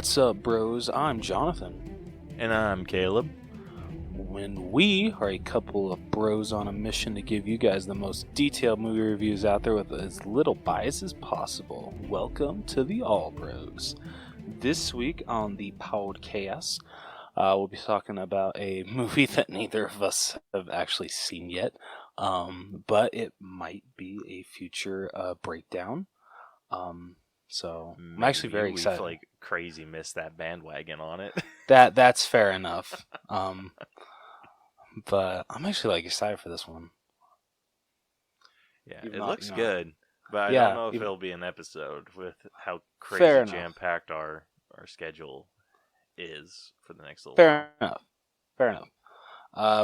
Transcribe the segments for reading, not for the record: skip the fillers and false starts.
What's up, bros? I'm Jonathan. And I'm Caleb. When we are a couple of bros on a mission to give you guys the most detailed movie reviews out there with as little bias as possible, welcome to the All Bros. This week on the podcast, we'll be talking about a movie that neither of us have actually seen yet, but it might be a future breakdown. So I'm actually very excited. We've crazy missed that bandwagon on it. That's fair enough. But I'm actually excited for this one. Yeah, it looks good, but I don't know if it'll be an episode with how crazy jam-packed our schedule is for the next little while. Fair enough.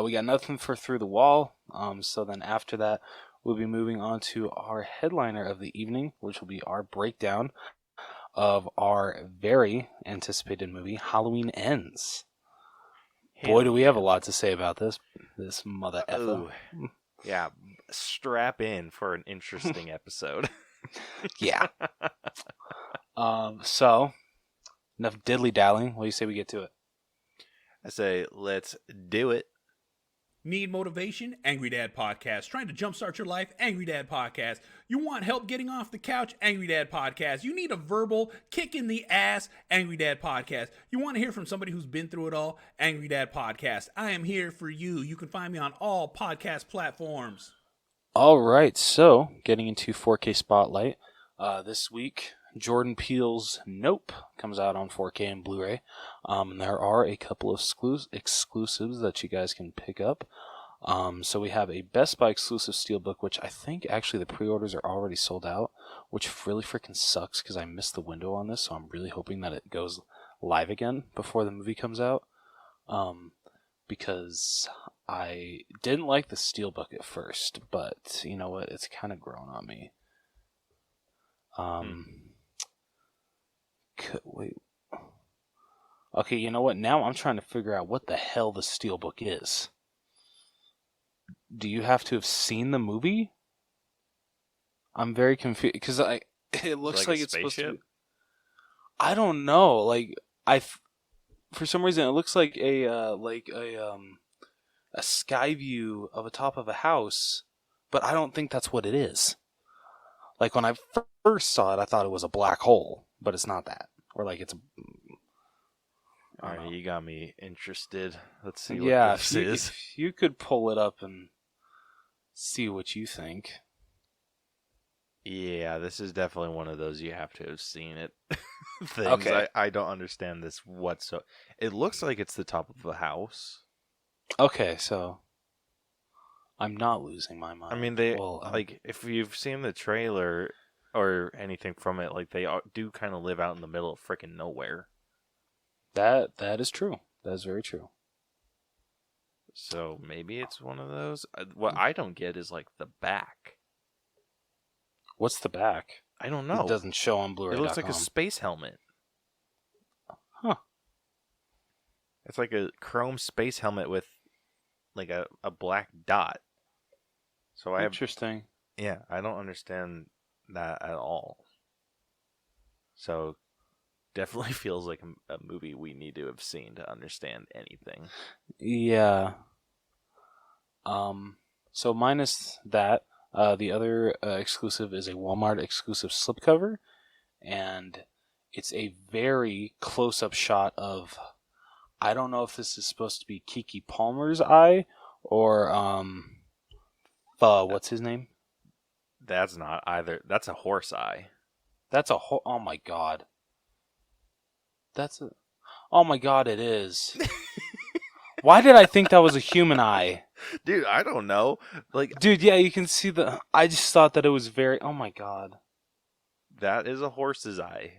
We got nothing for Through the Wall. So then after that, we'll be moving on to our headliner of the evening, which will be our breakdown of our very anticipated movie, Halloween Ends. Boy, do we have a lot to say about this mother effer. Yeah, strap in for an interesting episode. Yeah. So, enough diddly-dallying. What do you say we get to it? I say, let's do it. Need motivation? Angry Dad Podcast. Trying to jumpstart your life? Angry Dad Podcast. You want help getting off the couch? Angry Dad Podcast. You need a verbal kick in the ass? Angry Dad Podcast. You want to hear from somebody who's been through it all? Angry Dad Podcast. I am here for you. You can find me on all podcast platforms. All right, so getting into 4K Spotlight. This week, Jordan Peele's Nope comes out on 4K and Blu-ray. And there are a couple of exclusives that you guys can pick up. So we have a Best Buy exclusive steelbook, which I think actually the pre-orders are already sold out, which really freaking sucks because I missed the window on this, so I'm really hoping that it goes live again before the movie comes out. Because I didn't like the steelbook at first, but you know what? It's kind of grown on me. Wait. Okay, you know what? Now I'm trying to figure out what the hell the steelbook is. Do you have to have seen the movie? I'm very confused because it looks like it's supposed to be. I don't know. For some reason, it looks like a sky view of the top of a house, but I don't think that's what it is. When I first saw it, I thought it was a black hole, but it's not that. Or it's a... All right, you got me interested. Let's see what this is. If you could pull it up and see what you think. Yeah, this is definitely one of those you have to have seen it things. Okay. I don't understand this whatsoever. It looks like it's the top of a house. Okay, so I'm not losing my mind. I mean, if you've seen the trailer or anything from it, they do kind of live out in the middle of freaking nowhere. That is true. That is very true. So maybe it's one of those. What I don't get is the back. What's the back? I don't know. It doesn't show on Blu-ray. It looks like a space helmet. Huh. It's like a chrome space helmet with a black dot. So Interesting. Yeah, I don't understand that at all. So definitely feels like a movie we need to have seen to understand anything. Yeah. So minus that, the other exclusive is a Walmart exclusive slipcover, and it's a very close-up shot of, I don't know if this is supposed to be Keke Palmer's eye or what's his name? That's not either. That's a horse eye. That's a oh my god. Oh my god, it is. Why did I think that was a human eye? Dude, I don't know. Dude, yeah, you can see I just thought that it was very... Oh my god. That is a horse's eye.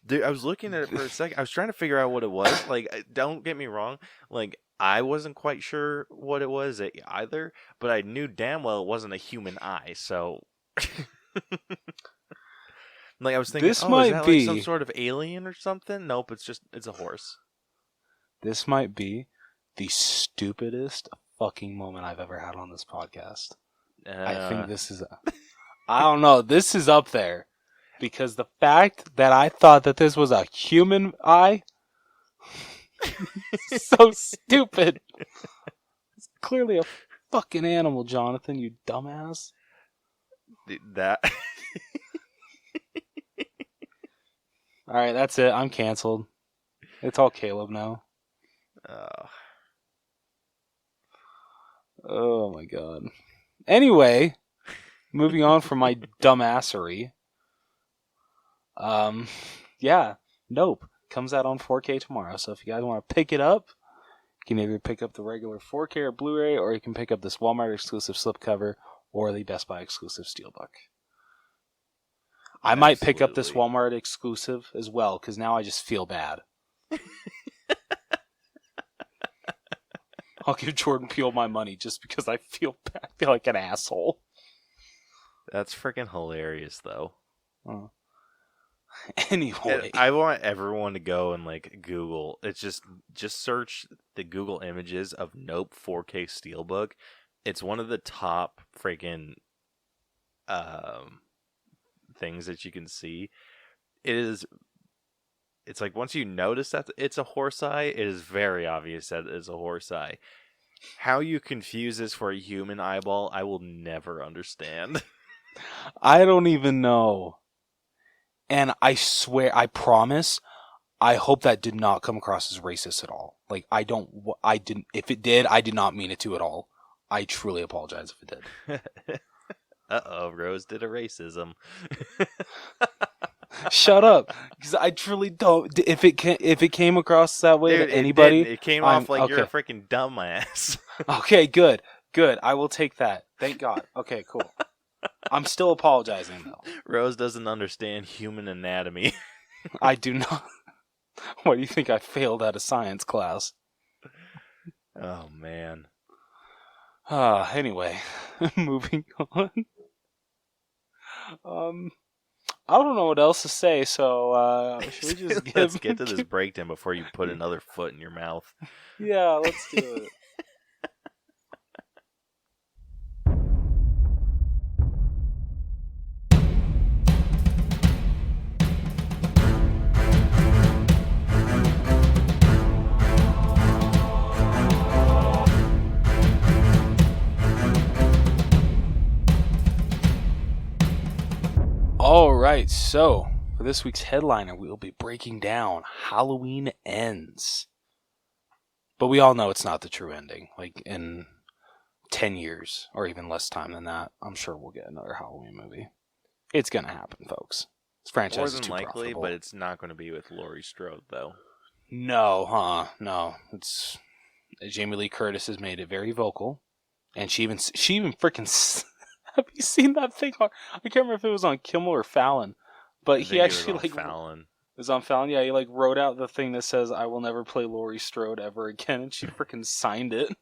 Dude, I was looking at it for a second. I was trying to figure out what it was. Don't get me wrong. I wasn't quite sure what it was either, but I knew damn well it wasn't a human eye, so... I was thinking, this might is that be some sort of alien or something? Nope, it's a horse. This might be the stupidest fucking moment I've ever had on this podcast. I think this is I don't know. This is up there. Because the fact that I thought that this was a human eye, so stupid. It's clearly a fucking animal, Jonathan, you dumbass. That. Alright, that's it. I'm canceled. It's all Caleb now. Oh my god. Anyway, moving on from my dumbassery. Yeah, Nope comes out on 4K tomorrow. So if you guys want to pick it up, you can either pick up the regular 4K or Blu-ray, or you can pick up this Walmart exclusive slipcover or the Best Buy exclusive Steelbook. I might pick up this Walmart exclusive as well, because now I just feel bad. I'll give Jordan Peele my money just because I feel bad. I feel like an asshole. That's freaking hilarious, though. Anyway, I want everyone to go and like Google. It's just search the Google images of Nope 4K Steelbook. It's one of the top freaking things that you can see. It's like once you notice that it's a horse eye, it is very obvious that it's a horse eye. How you confuse this for a human eyeball, I will never understand. I don't even know. And I swear, I promise, I hope that did not come across as racist at all. Like, if it did, I did not mean it to at all. I truly apologize if it did. Uh-oh, Rose did a racism. Shut up, because I truly don't. If it came across that way Dude, to anybody, it came off like you're a freaking dumbass. Okay, good. I will take that. Thank God. Okay, cool. I'm still apologizing though. Rose doesn't understand human anatomy. I do not. Why do you think I failed out of science class? Oh man. Anyway, moving on. I don't know what else to say, so should we just let's get to this breakdown before you put another foot in your mouth. Yeah, let's do it. Alright, so for this week's headliner, we will be breaking down Halloween Ends. But we all know it's not the true ending. Like, in 10 years, or even less time than that, I'm sure we'll get another Halloween movie. It's gonna happen, folks. This franchise is too profitable. More than likely, but it's not going to be with Laurie Strode, though. No, No. It's Jamie Lee Curtis has made it very vocal. And she even freaking... Have you seen that thing on... I can't remember if it was on Kimmel or Fallon. But he actually, like... Fallon. It was on Fallon? Yeah, he, like, wrote out the thing that says, I will never play Laurie Strode ever again. And she freaking signed it.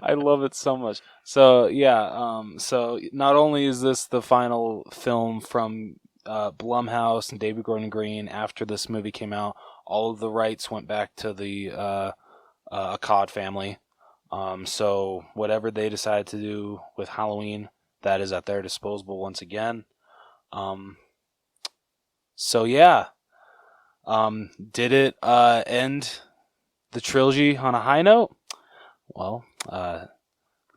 I love it so much. So, yeah. So, not only is this the final film from Blumhouse and David Gordon Green after this movie came out, all of the rights went back to the Akkad family. So whatever they decide to do with Halloween, that is at their disposal once again. So yeah. Did it end the trilogy on a high note? Well,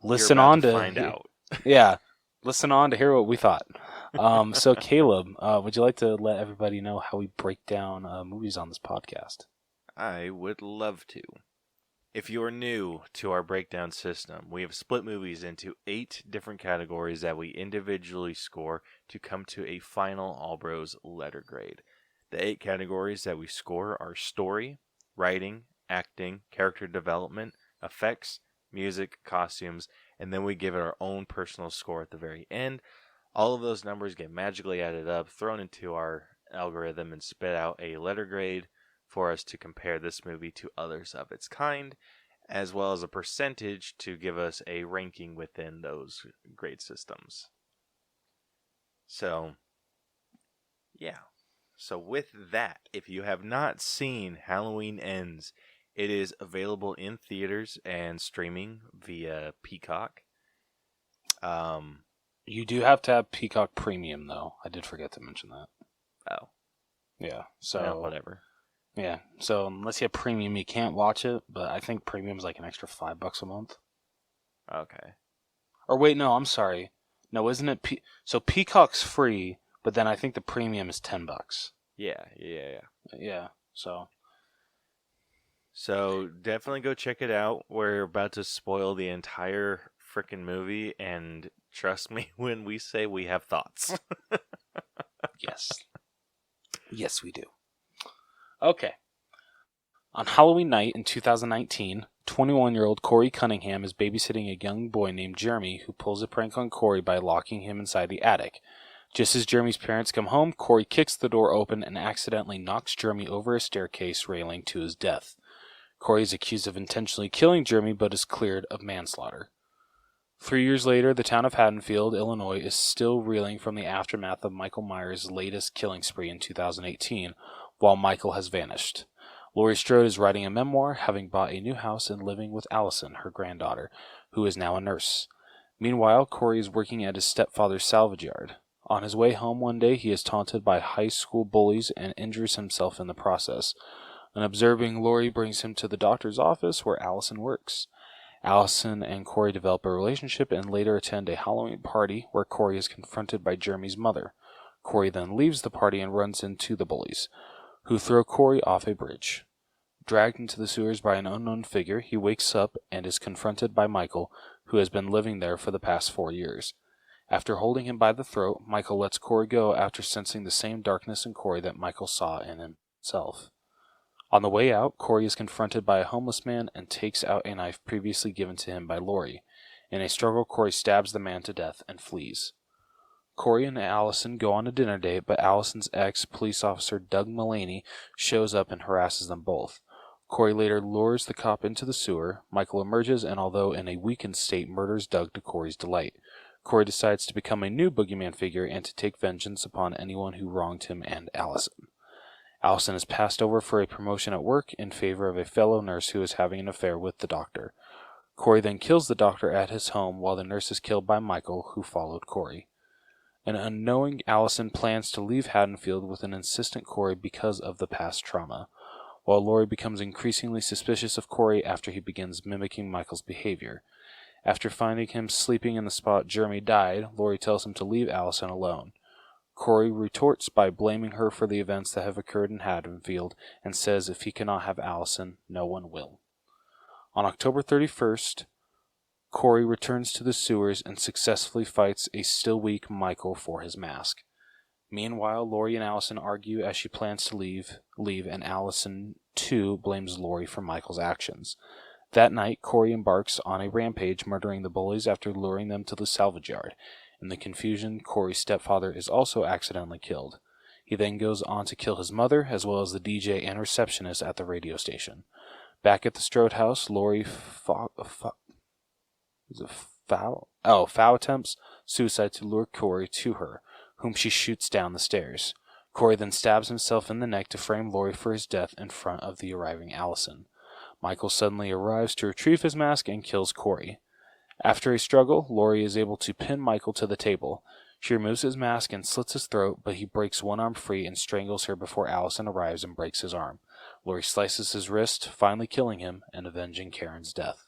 listen on to find out. Yeah, listen on to hear what we thought. So Caleb, would you like to let everybody know how we break down movies on this podcast? I would love to. If you are new to our breakdown system, we have split movies into 8 different categories that we individually score to come to a final All Bros letter grade. The 8 categories that we score are story, writing, acting, character development, effects, music, costumes, and then we give it our own personal score at the very end. All of those numbers get magically added up, thrown into our algorithm, and spit out a letter grade for us to compare this movie to others of its kind, as well as a percentage to give us a ranking within those grade systems. So, yeah. So with that, if you have not seen Halloween Ends, it is available in theaters and streaming via Peacock. You do have to have Peacock Premium, though. I did forget to mention that. Oh. Yeah, so... Yeah, whatever. Yeah, so unless you have Premium, you can't watch it, but I think Premium's like an extra $5 a month. Okay. Or wait, no, I'm sorry. No, isn't it... So Peacock's free, but then I think the Premium is $10. Yeah. Yeah, so... So definitely go check it out. We're about to spoil the entire freaking movie, and trust me when we say we have thoughts. Yes. Yes, we do. Okay. On Halloween night in 2019, 21-year-old Corey Cunningham is babysitting a young boy named Jeremy who pulls a prank on Corey by locking him inside the attic. Just as Jeremy's parents come home, Corey kicks the door open and accidentally knocks Jeremy over a staircase railing to his death. Corey is accused of intentionally killing Jeremy but is cleared of manslaughter. 3 years later, the town of Haddonfield, Illinois, is still reeling from the aftermath of Michael Myers' latest killing spree in 2018, while Michael has vanished. Laurie Strode is writing a memoir, having bought a new house and living with Allison, her granddaughter, who is now a nurse. Meanwhile, Corey is working at his stepfather's salvage yard. On his way home one day, he is taunted by high school bullies and injures himself in the process. An observing Laurie brings him to the doctor's office where Allison works. Allison and Corey develop a relationship and later attend a Halloween party where Corey is confronted by Jeremy's mother. Corey then leaves the party and runs into the bullies, who throw Corey off a bridge. Dragged into the sewers by an unknown figure, he wakes up and is confronted by Michael, who has been living there for the past 4 years. After holding him by the throat, Michael lets Corey go after sensing the same darkness in Corey that Michael saw in himself. On the way out, Corey is confronted by a homeless man and takes out a knife previously given to him by Laurie. In a struggle, Corey stabs the man to death and flees. Corey and Allison go on a dinner date, but Allison's ex, police officer Doug Mullaney, shows up and harasses them both. Corey later lures the cop into the sewer. Michael emerges and, although in a weakened state, murders Doug to Corey's delight. Corey decides to become a new boogeyman figure and to take vengeance upon anyone who wronged him and Allison. Allison is passed over for a promotion at work in favor of a fellow nurse who is having an affair with the doctor. Corey then kills the doctor at his home while the nurse is killed by Michael, who followed Corey. An unknowing Allison plans to leave Haddonfield with an insistent Corey because of the past trauma, while Laurie becomes increasingly suspicious of Corey after he begins mimicking Michael's behavior. After finding him sleeping in the spot Jeremy died, Laurie tells him to leave Allison alone. Corey retorts by blaming her for the events that have occurred in Haddonfield and says if he cannot have Allison, no one will. On October 31st, Corey returns to the sewers and successfully fights a still weak Michael for his mask. Meanwhile, Laurie and Allison argue as she plans to leave, and Allison, too, blames Laurie for Michael's actions. That night, Corey embarks on a rampage, murdering the bullies after luring them to the salvage yard. In the confusion, Corey's stepfather is also accidentally killed. He then goes on to kill his mother, as well as the DJ and receptionist at the radio station. Back at the Strode house, Laurie Fow attempts suicide to lure Corey to her, whom she shoots down the stairs. Corey then stabs himself in the neck to frame Laurie for his death in front of the arriving Allison. Michael suddenly arrives to retrieve his mask and kills Corey. After a struggle, Laurie is able to pin Michael to the table. She removes his mask and slits his throat, but he breaks one arm free and strangles her before Allison arrives and breaks his arm. Laurie slices his wrist, finally killing him and avenging Karen's death.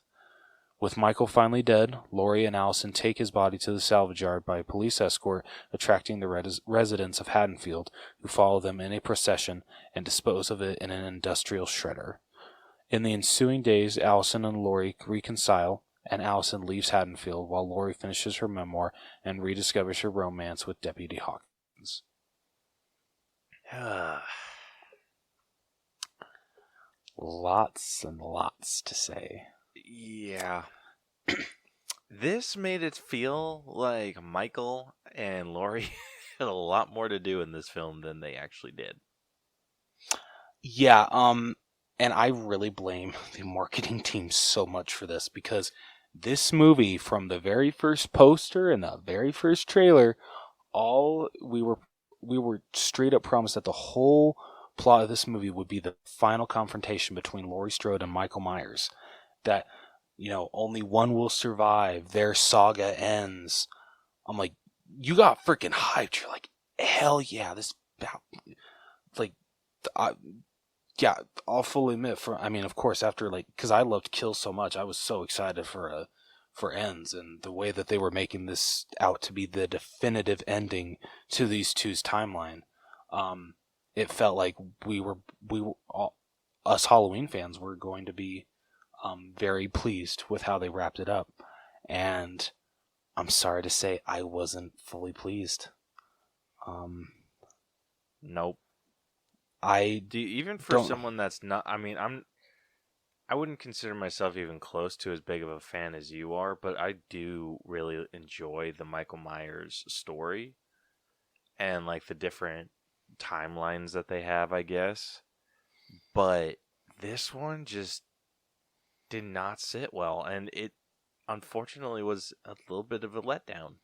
With Michael finally dead, Laurie and Allison take his body to the salvage yard by a police escort, attracting the residents of Haddonfield, who follow them in a procession and dispose of it in an industrial shredder. In the ensuing days, Allison and Laurie reconcile, and Allison leaves Haddonfield while Laurie finishes her memoir and rediscovers her romance with Deputy Hawkins. Lots and lots to say. Yeah. This made it feel like Michael and Laurie had a lot more to do in this film than they actually did. Yeah, and I really blame the marketing team so much for this, because this movie, from the very first poster and the very first trailer, we were straight up promised that the whole plot of this movie would be the final confrontation between Laurie Strode and Michael Myers. That, only one will survive. Their saga ends. I'm like, you got freaking hyped. You're like, hell yeah, this like, yeah, I'll fully admit. Of course, after because I loved Kills so much, I was so excited for Ends, and the way that they were making this out to be the definitive ending to these two's timeline. It felt like we were all, us Halloween fans were going to be very pleased with how they wrapped it up, and I'm sorry to say I wasn't fully pleased. Nope. Even for don't. someone that's not, I wouldn't consider myself even close to as big of a fan as you are, but I do really enjoy the Michael Myers story and like the different timelines that they have, I guess. But this one just did not sit well, and it unfortunately was a little bit of a letdown.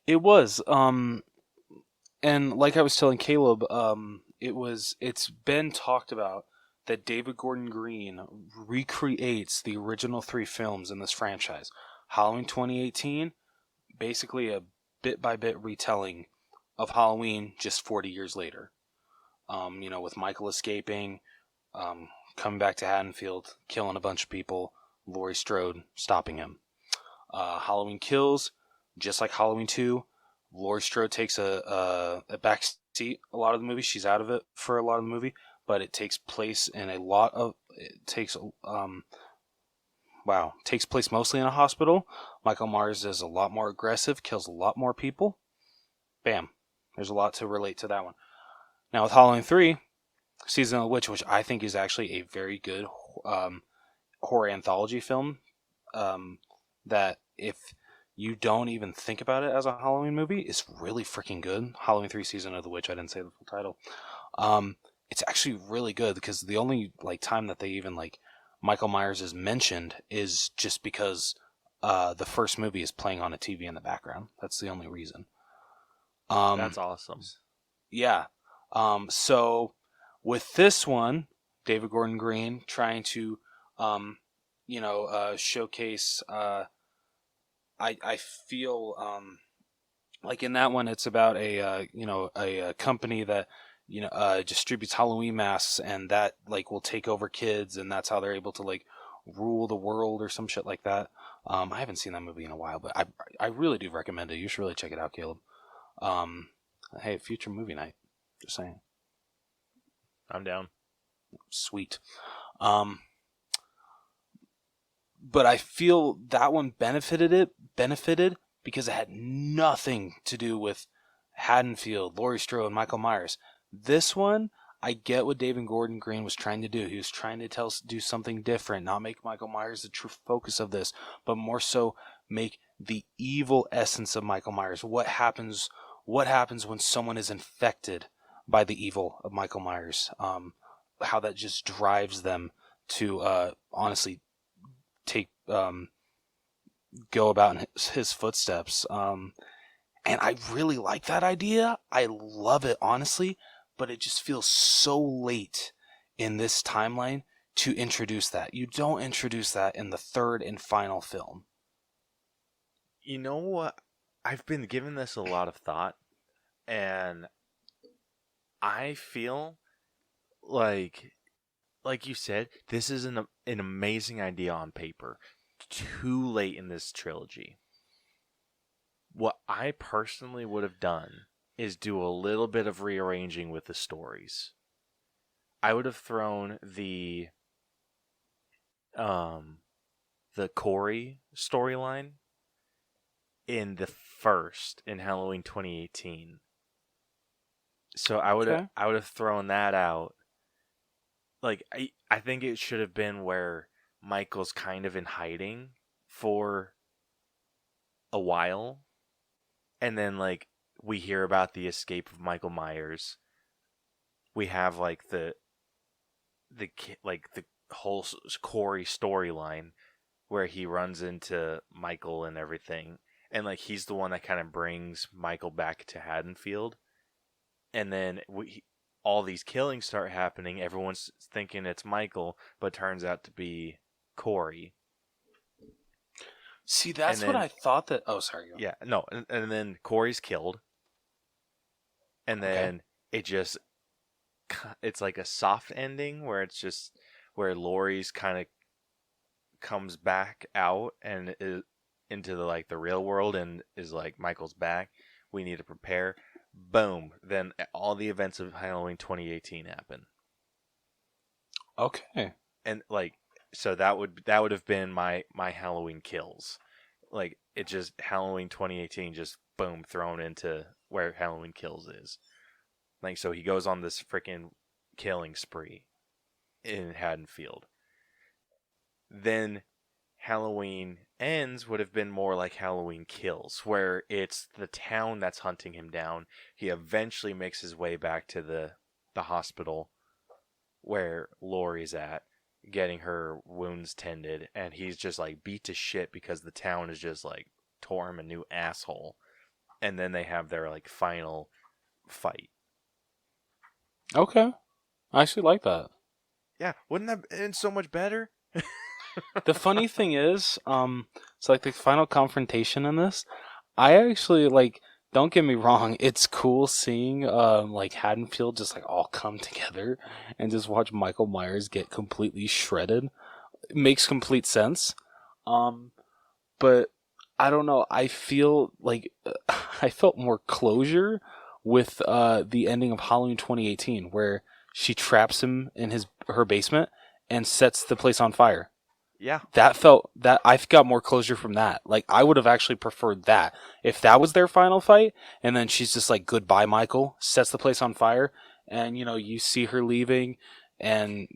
It was. And like I was telling Caleb, it's been talked about that David Gordon Green recreates the original 3 films in this franchise. Halloween 2018, basically a bit-by-bit retelling of Halloween just 40 years later. With Michael escaping, coming back to Haddonfield, killing a bunch of people, Laurie Strode stopping him. Halloween Kills, just like Halloween 2, Laurie Strode takes a back seat a lot of the movie. She's out of it for a lot of the movie, but it takes place in takes place mostly in a hospital. Michael Myers is a lot more aggressive, kills a lot more people. Bam. There's a lot to relate to that one. Now with Halloween 3, Season of the Witch, which I think is actually a very good horror anthology film, that if you don't even think about it as a Halloween movie, it's really freaking good. Halloween 3 Season of the Witch, I didn't say the full title. It's actually really good because the only time that they even Michael Myers is mentioned is just because the first movie is playing on a TV in the background. That's the only reason. That's awesome. Yeah. So with this one, David Gordon Green trying to showcase I feel like in that one it's about a company that distributes Halloween masks, and that will take over kids, and that's how they're able to rule the world or some shit like that. I haven't seen that movie in a while, but I really do recommend it. You should really check it out, Caleb. Hey, future movie night. Just saying. I'm down. Sweet. But I feel that one benefited because it had nothing to do with Haddonfield, Laurie Strode, Michael Myers. This one, I get what David Gordon Green was trying to do. He was trying to do something different, not make Michael Myers the true focus of this, but more so make the evil essence of Michael Myers. What happens when someone is infected by the evil of Michael Myers? How that just drives them to honestly go about in his footsteps. And I really like that idea. I love it, honestly, but it just feels so late in this timeline to introduce that. You don't introduce that in the third and final film. You know what? I've been giving this a lot of thought, and I feel like you said, this is an amazing idea on paper. Too late in this trilogy. What I personally would have done is do a little bit of rearranging with the stories. I would have thrown the Corey storyline in the first in Halloween 2018. So I would have thrown that out. I think it should have been where Michael's kind of in hiding for a while, and then we hear about the escape of Michael Myers. We have the whole Corey storyline where he runs into Michael and everything, and he's the one that kind of brings Michael back to Haddonfield, and then all these killings start happening. Everyone's thinking it's Michael, but turns out to be Corey. See, that's And what then- I thought that... Oh, sorry. Yeah, no, and then Corey's killed. And Okay. then it's like a soft ending where it's just where Laurie's kind of comes back out and is into the real world and is like, Michael's back. We need to prepare. Boom. Then all the events of Halloween 2018 happen. Okay. And so that would have been my Halloween kills. Like, it just Halloween 2018 just boom thrown into where Halloween Kills is. Like, so he goes on this freaking killing spree in Haddonfield. Then Halloween Ends would have been more like Halloween Kills, where it's the town that's hunting him down. He eventually makes his way back to the hospital where Laurie's at, getting her wounds tended, and he's just like beat to shit because the town is just like tore him a new asshole. And then they have their like final fight. Okay. I actually like that. Yeah, wouldn't that been so much better? The funny thing is, it's like the final confrontation in this. I actually like. Don't get me wrong. It's cool seeing like Haddonfield just like all come together and just watch Michael Myers get completely shredded. It makes complete sense. But I don't know. I feel like I felt more closure with the ending of Halloween 2018, where she traps him in her basement and sets the place on fire. Yeah. That I got more closure from that. Like, I would have actually preferred that. If that was their final fight, and then she's just like, goodbye, Michael, sets the place on fire, and, you see her leaving, and,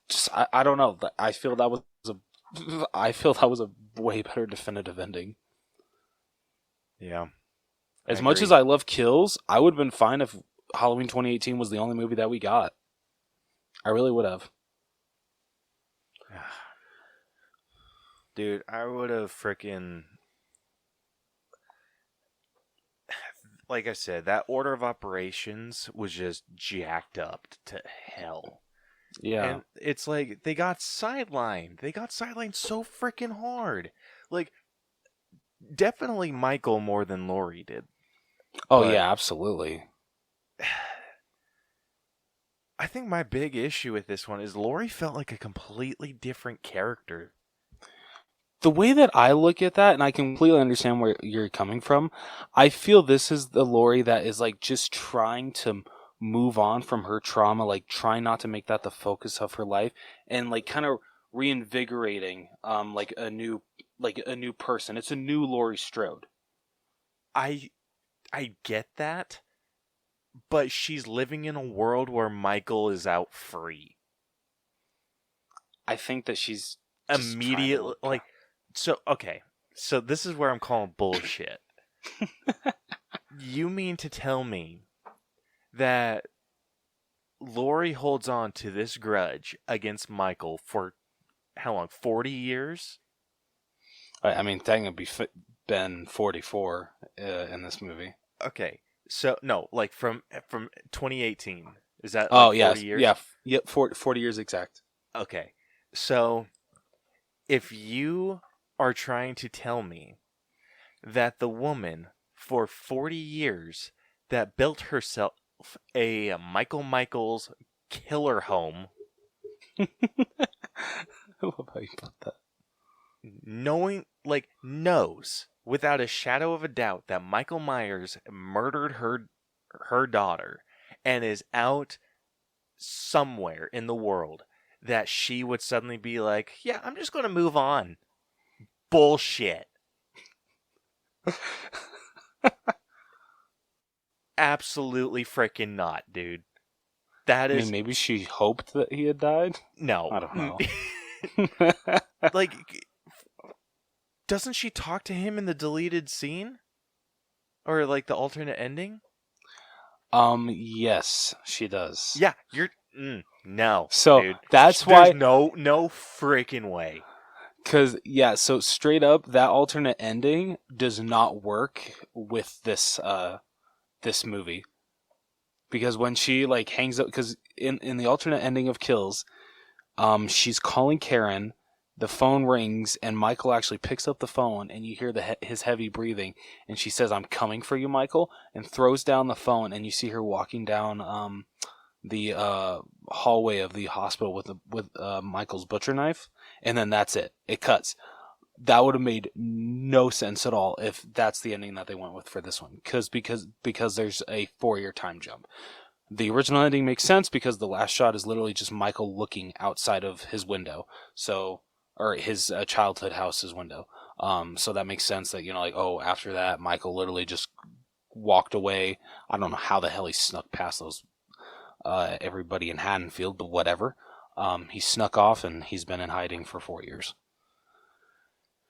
just, I don't know. I feel that was a way better definitive ending. Yeah. As much as I love kills, I would have been fine if Halloween 2018 was the only movie that we got. I really would have. Dude, I would have freaking... Like I said, that order of operations was just jacked up to hell. Yeah. And it's like, they got sidelined. They got sidelined so freaking hard. Like, definitely Michael more than Laurie did. Oh, But yeah, absolutely. I think my big issue with this one is Laurie felt like a completely different character. The way that I look at that, and I completely understand where you're coming from, I feel this is the Laurie that is like just trying to move on from her trauma, like trying not to make that the focus of her life, and like kind of reinvigorating like a new person. It's a new Laurie Strode. I get that, but she's living in a world where Michael is out free. I think that she's just Immediately, like, so, okay, so this is where I'm calling bullshit. You mean to tell me that Laurie holds on to this grudge against Michael for how long? 40 years? I mean, technically been 44 in this movie. Okay, so no, like from 2018. Is that Oh, like 40 years? Yeah, 40 years exact. Okay, so if you are trying to tell me that the woman for 40 years that built herself a Michael Michaels killer home, I love how you put that. knows without a shadow of a doubt that Michael Myers murdered her daughter and is out somewhere in the world, that she would suddenly be like, yeah, I'm just going to move on. Bullshit. Absolutely freaking not, dude. That is... I mean, maybe she hoped that he had died? No. I don't know. Like, doesn't she talk to him in the deleted scene? Or, like, the alternate ending? Yes, she does. Yeah, you're... no, So, dude. that's There's why... no freaking way. Because, yeah, so straight up, that alternate ending does not work with this this movie. Because when she, like, hangs up... Because in the alternate ending of Kills, she's calling Karen the phone rings, and Michael actually picks up the phone, and you hear his heavy breathing, and she says, "I'm coming for you, Michael," and throws down the phone, and you see her walking down the hallway of the hospital with Michael's butcher knife, and then that's it. It cuts. That would have made no sense at all if that's the ending that they went with for this one, because there's a 4-year time jump. The original ending makes sense because the last shot is literally just Michael looking outside of his window, or his childhood house's window. So that makes sense that, after that, Michael literally just walked away. I don't know how the hell he snuck past those everybody in Haddonfield, but whatever. He snuck off, and he's been in hiding for 4 years.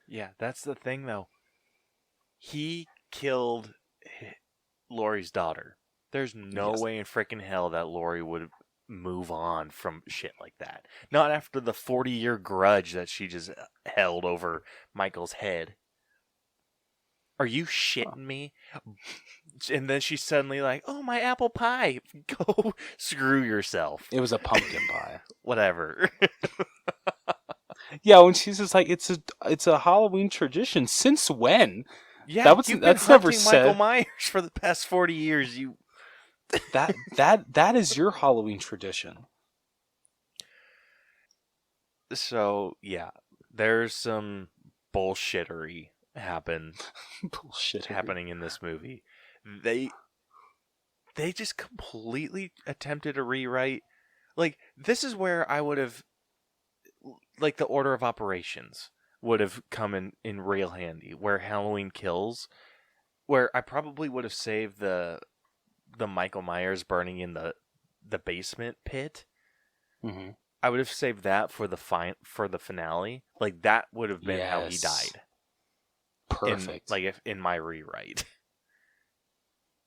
Yeah, that's the thing, though. He killed Lori's daughter. There's no way in freaking hell that Lori would move on from shit like that. Not after the 40-year grudge that she just held over Michael's head. Are you shitting me? And then she's suddenly like, "Oh, my apple pie." Go screw yourself. It was a pumpkin pie. Whatever. Yeah, when she's just like, it's a Halloween tradition. Since when? Yeah, you've been hunting Michael Myers for the past 40 years. You that is your Halloween tradition. So yeah, there's some bullshittery happening in this movie. They just completely attempted a rewrite. Like, this is where I would have, like, the order of operations would have come in real handy, where Halloween Kills, where I probably would have saved the Michael Myers burning in the basement pit. Mm-hmm. I would have saved that for the finale. Like, that would have been how he died. Perfect. In my rewrite.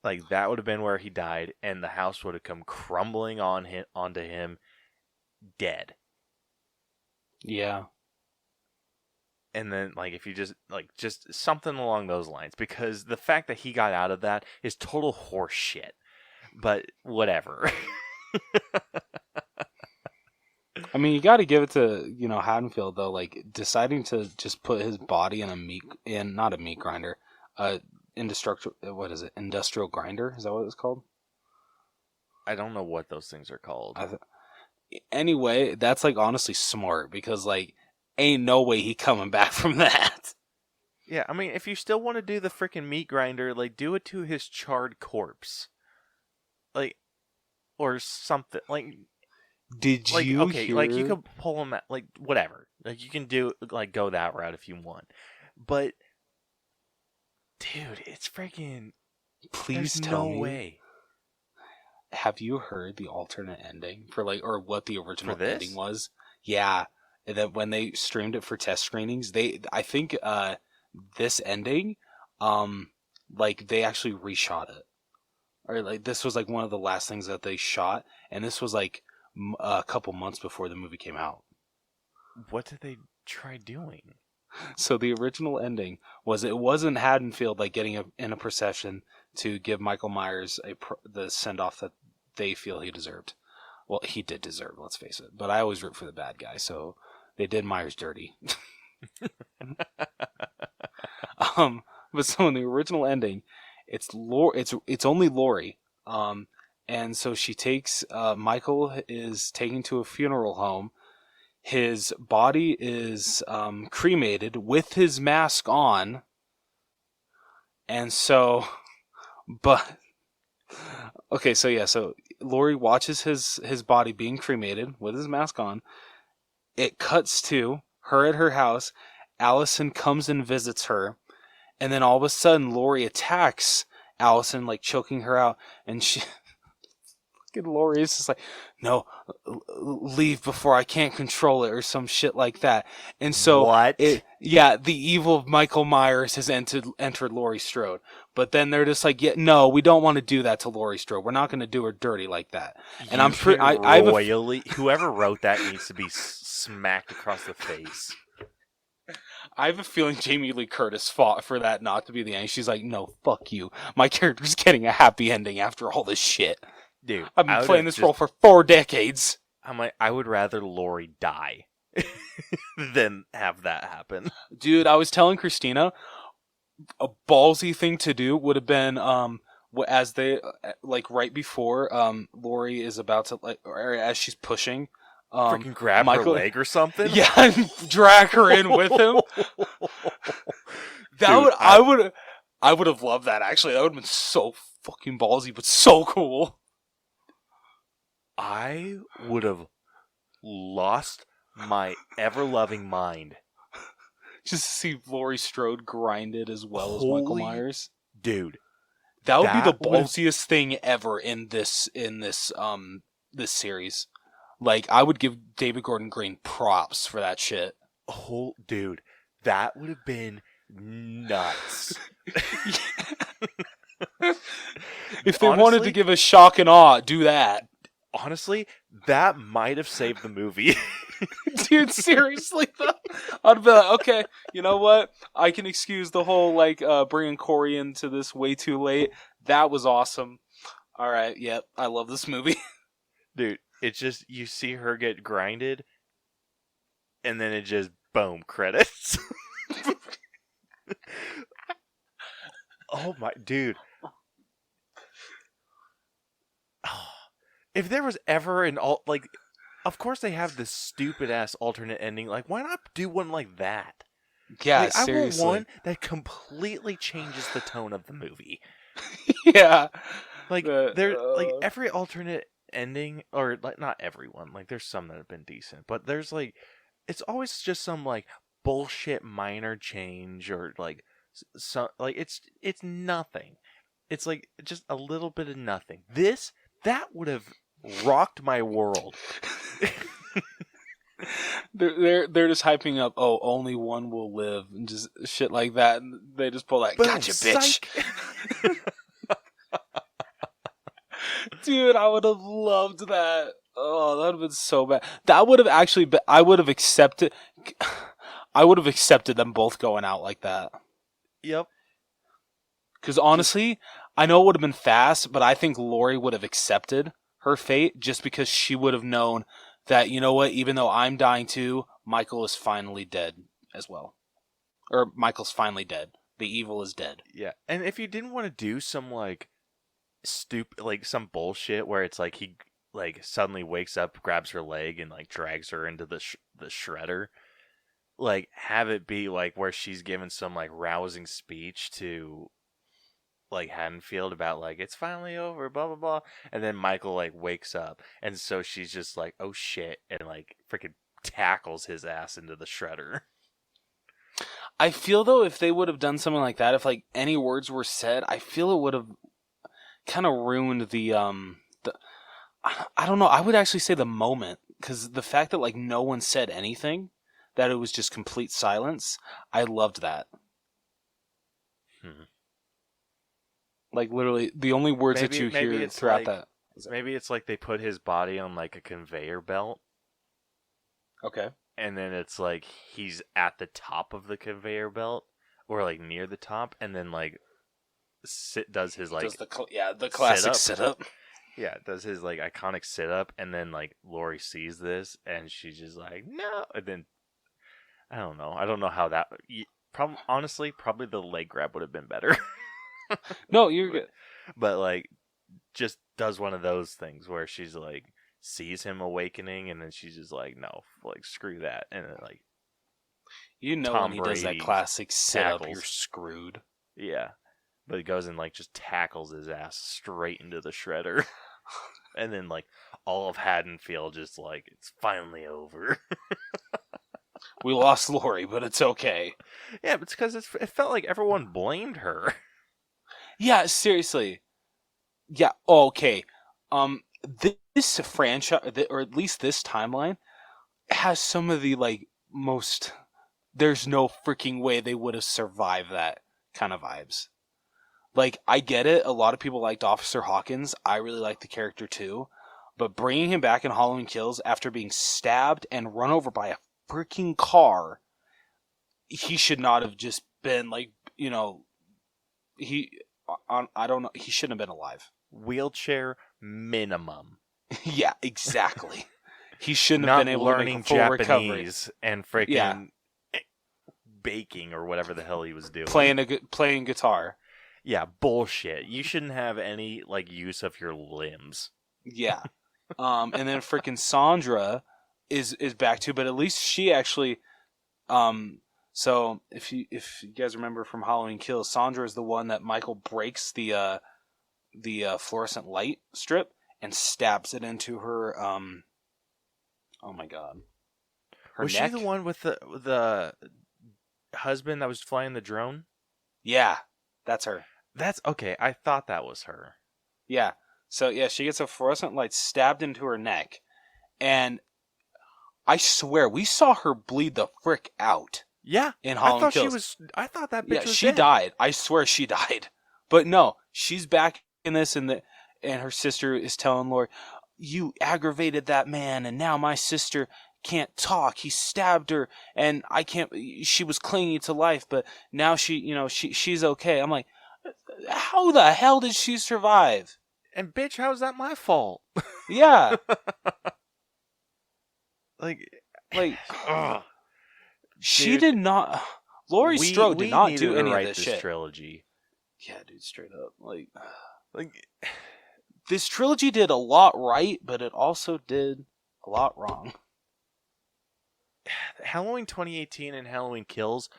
Like, that would have been where he died, and the house would have come crumbling onto him, dead. Yeah. And then, like, if you just something along those lines, because the fact that he got out of that is total horse shit. But whatever. I mean, you got to give it to Haddonfield though, like deciding to just put his body in not a meat grinder, industrial grinder? Is that what it's called? I don't know what those things are called. Anyway, that's like honestly smart, because like ain't no way he coming back from that. Yeah, I mean, if you still want to do the freaking meat grinder, like, do it to his charred corpse. Like, or something. Like, did like, you okay, hear... like, you could pull him out, like, whatever. Like, you can do, like, go that route if you want. But, dude, it's freaking... Please there's tell no me. way. Have you heard the alternate ending for, like, or what the original For this? ending was? Yeah. That when they streamed it for test screenings, I think this ending, like, they actually reshot it. Or, like, this was, like, one of the last things that they shot, and this was, like, a couple months before the movie came out. What did they try doing? So the original ending was, it wasn't Haddonfield, like, getting in a procession to give Michael Myers the send-off that they feel he deserved. Well, he did deserve, let's face it. But I always root for the bad guy, so they did Myers dirty. But so in the original ending, it's only Lori. And so she takes, Michael is taken to a funeral home. His body is cremated with his mask on. And so, but, okay, so yeah, so Lori watches his body being cremated with his mask on. It cuts to her at her house. Allison comes and visits her. And then all of a sudden, Lori attacks Allison, like choking her out. And Lori is just like, "No, leave before I can't control it," or some shit like that. And so, what? the evil of Michael Myers has entered Laurie Strode. But then they're just like, "Yeah, no, we don't want to do that to Laurie Strode. We're not going to do her dirty like that." And I'm pretty whoever wrote that needs to be smacked across the face. I have a feeling Jamie Lee Curtis fought for that not to be the end. She's like, "No, fuck you. My character's getting a happy ending after all this shit. Dude, I've been playing this role for 4 decades." I'm like, I would rather Lori die than have that happen. Dude, I was telling Christina, a ballsy thing to do would have been as they like right before Lori is about to like, or as she's pushing, Freaking grab Michael, her leg or something. Yeah, and drag her in with him. That Dude, I would have loved that. Actually, that would have been so fucking ballsy, but so cool. I would have lost my ever-loving mind. Just to see Laurie Strode grinded as well as Michael Myers. Dude. That would be the ballsiest thing ever in this this series. Like, I would give David Gordon Green props for that shit. Oh, dude. That would have been nuts. If they wanted to give a shock and awe, do that. Honestly, that might have saved the movie. Dude, seriously though, I'd be like, okay, you know what? I can excuse the whole like bringing Corey into this way too late. That was awesome. All right, yep, I love this movie. Dude, it's just you see her get grinded, and then it just boom credits. Oh my dude. If there was ever an of course they have this stupid ass alternate ending. Like, why not do one like that? Yeah, like, seriously. I want one that completely changes the tone of the movie. Yeah, like like every alternate ending, or like not everyone. Like, there's some that have been decent, but there's like it's always just some like bullshit minor change or like some like it's nothing. It's like just a little bit of nothing. That would have rocked my world. they're just hyping up. Oh, only one will live, and just shit like that. And they just pull that. Gotcha, bitch. Dude, I would have loved that. Oh, that would have been so bad. That would have actually been. I would have accepted. I would have accepted them both going out like that. Yep. Because honestly, I know it would have been fast, but I think Lori would have accepted her fate just because she would have known that, you know what, even though I'm dying too, Michael is finally dead as well. Or Michael's finally dead. The evil is dead. Yeah. And if you didn't want to do some like stupid, like some bullshit where it's like he like suddenly wakes up, grabs her leg, and like drags her into the shredder, like have it be like where she's given some like rousing speech to like Haddonfield about like it's finally over, blah blah blah, and then Michael like wakes up, and so she's just like, oh shit, and like freaking tackles his ass into the shredder. I feel though if they would have done something like that, if like any words were said, I feel it would have kind of ruined the I don't know. I would actually say the moment, because the fact that like no one said anything, that it was just complete silence. I loved that. Like, literally, the only words that you hear throughout that. Maybe it's like they put his body on like a conveyor belt. Okay. And then it's like he's at the top of the conveyor belt, or like near the top, and then like does his like the classic sit up. Yeah, does his like iconic sit up, and then like Lori sees this, and she's just like no, and then I don't know how that. Honestly, probably the leg grab would have been better. No, you're good. But like, just does one of those things where she's like sees him awakening, and then she's just like, no, like screw that, and then like, when he does that classic sit up, you're screwed. Yeah, but he goes and like just tackles his ass straight into the shredder, and then like all of Haddonfield just like it's finally over. We lost Lori, but it's okay. Yeah, but it's because it felt like everyone blamed her. Yeah, seriously. Yeah, okay. This franchise, or at least this timeline, has some of the, like, most... There's no freaking way they would have survived that kind of vibes. Like, I get it. A lot of people liked Officer Hawkins. I really like the character, too. But bringing him back in Halloween Kills after being stabbed and run over by a freaking car, he should not have just been, like, you know... I don't know. He shouldn't have been alive. Wheelchair minimum. Yeah, exactly. he shouldn't have not been able learning to make a full recovery. Japanese and freaking baking or whatever the hell he was doing. Playing guitar. Yeah, bullshit. You shouldn't have any use of your limbs. Yeah. And then freaking Sandra is back too, but at least she actually so if you guys remember from Halloween Kills, Sandra is the one that Michael breaks the fluorescent light strip and stabs it into her oh my god. Her was neck? she the one with the husband that was flying the drone? Yeah, that's her. That's okay. I thought that was her. Yeah. So yeah, she gets a fluorescent light stabbed into her neck, and I swear we saw her bleed the frick out. Yeah, in Halloween Kills. I thought that bitch was she dead. died. I swear she died. But no, she's back in this, and her sister is telling Lori, "You aggravated that man, and now my sister can't talk. He stabbed her, and I can't. She was clinging to life, but now she's okay." I'm like, how the hell did she survive? And bitch, how is that my fault? Yeah. like, ugh. She did not. Laurie Strode did not do any of this shit. Trilogy. Yeah, dude, straight up. Like this trilogy did a lot right, but it also did a lot wrong. Halloween 2018 and Halloween Kills,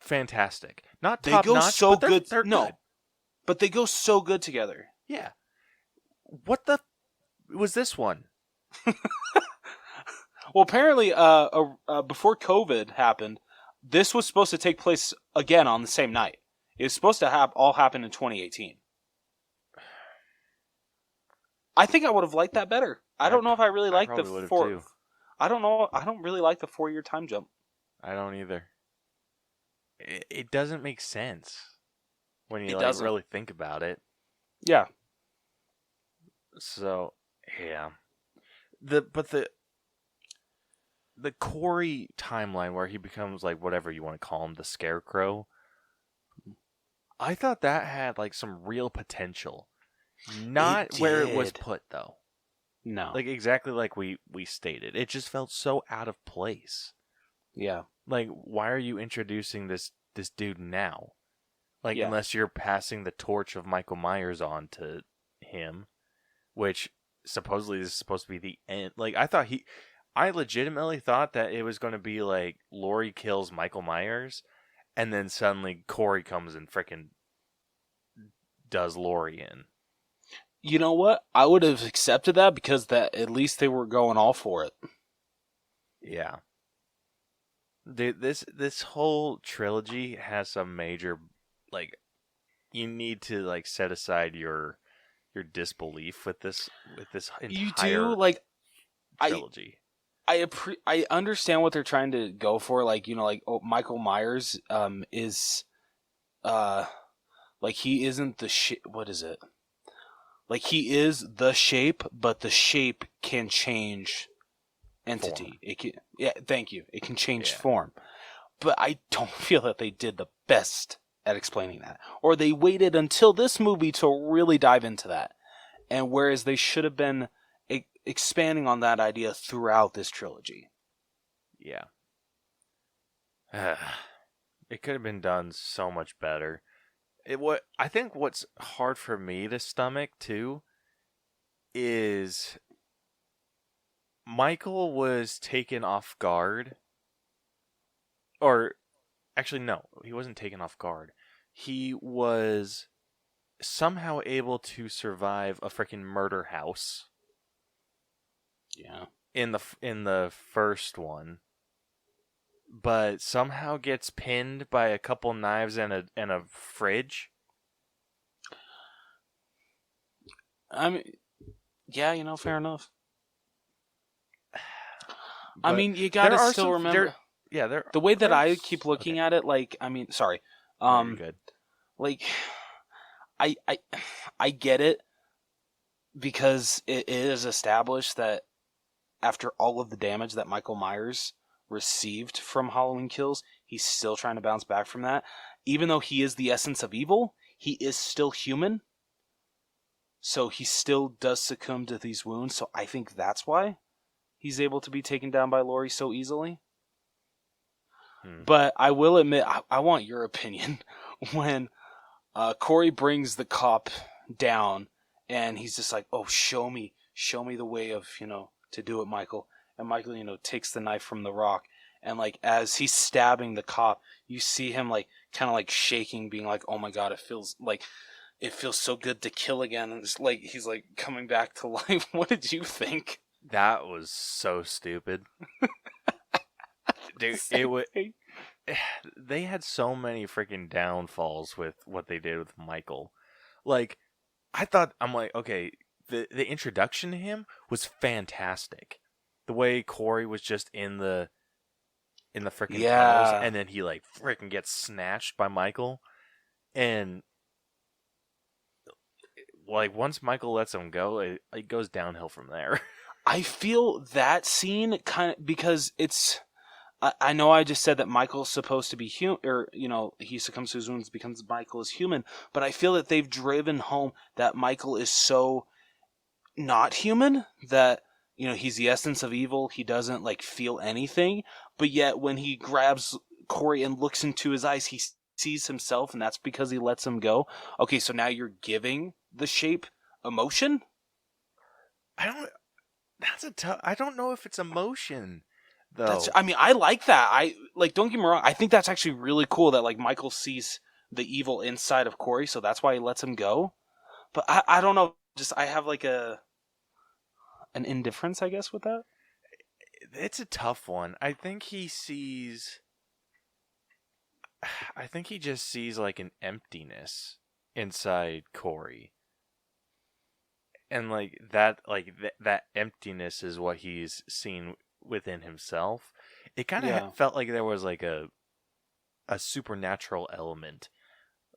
fantastic. Not top notch, so but good. They're good. But they go so good together. Yeah. What the was this one? Well, apparently, before COVID happened, this was supposed to take place again on the same night. It was supposed to all happen in 2018. I think I would have liked that better. I don't know if I really like the 4. I don't know. I don't really like the 4-year time jump. I don't either. It doesn't make sense when you really think about it. Yeah. So, yeah. The Corey timeline where he becomes whatever you want to call him, the Scarecrow. I thought that had some real potential. Not where it was put though. No. Exactly like we stated. It just felt so out of place. Yeah. Why are you introducing this dude now? Unless you're passing the torch of Michael Myers on to him, which supposedly is supposed to be the end. I legitimately thought that it was going to be Laurie kills Michael Myers, and then suddenly Corey comes and frickin' does Laurie in. You know what? I would have accepted that because at least they were going all for it. Yeah. Dude, this whole trilogy has some major you need to set aside your disbelief with this entire you do trilogy. I understand what they're trying to go for. Michael Myers is he isn't the what is it? He is the shape, but the shape can change entity. Form. It can, thank you. It can change form. But I don't feel that they did the best at explaining that. Or they waited until this movie to really dive into that. And whereas they should have been expanding on that idea throughout this trilogy. Yeah. It could have been done so much better. I think what's hard for me to stomach too is Michael was taken off guard. Or actually no, he wasn't taken off guard. He was somehow able to survive a freaking murder house. Yeah. In the first one, but somehow gets pinned by a couple knives and a fridge. I mean, yeah, fair enough. I mean, you gotta still remember. The way that I keep looking at it, sorry. You're good. I get it because it is established that after all of the damage that Michael Myers received from Halloween Kills, he's still trying to bounce back from that. Even though he is the essence of evil, he is still human. so he still does succumb to these wounds. So I think that's why he's able to be taken down by Laurie so easily. But I will admit, I want your opinion. When Corey brings the cop down, and he's just like, "Oh, show me the way of, to do it, Michael." And Michael, takes the knife from the rock, and like as he's stabbing the cop, you see him like kind of like shaking, being like, "Oh my God, it feels so good to kill again." And it's like he's like coming back to life. What did you think? That was so stupid. Dude, they had so many freaking downfalls with what they did with Michael. Like, I'm like, okay, the introduction to him was fantastic. The way Corey was just in the freaking tunnels, and then he like freaking gets snatched by Michael, and like once Michael lets him go, it goes downhill from there. I feel that scene kind of, because it's. I know I just said that Michael's supposed to be human, or, he succumbs to his wounds, becomes Michael is human, but I feel that they've driven home that Michael is so not human that, he's the essence of evil. He doesn't, like, feel anything, but yet when he grabs Corey and looks into his eyes, he sees himself, and that's because he lets him go. Okay, so now you're giving the shape emotion? I don't know if it's emotion. I like that. Don't get me wrong. I think that's actually really cool that like Michael sees the evil inside of Corey, so that's why he lets him go. But I don't know. Just I have like an indifference, I guess, with that. It's a tough one. I think he just sees like an emptiness inside Corey, and that emptiness is what he's seen within himself. It kind of felt like there was like a supernatural element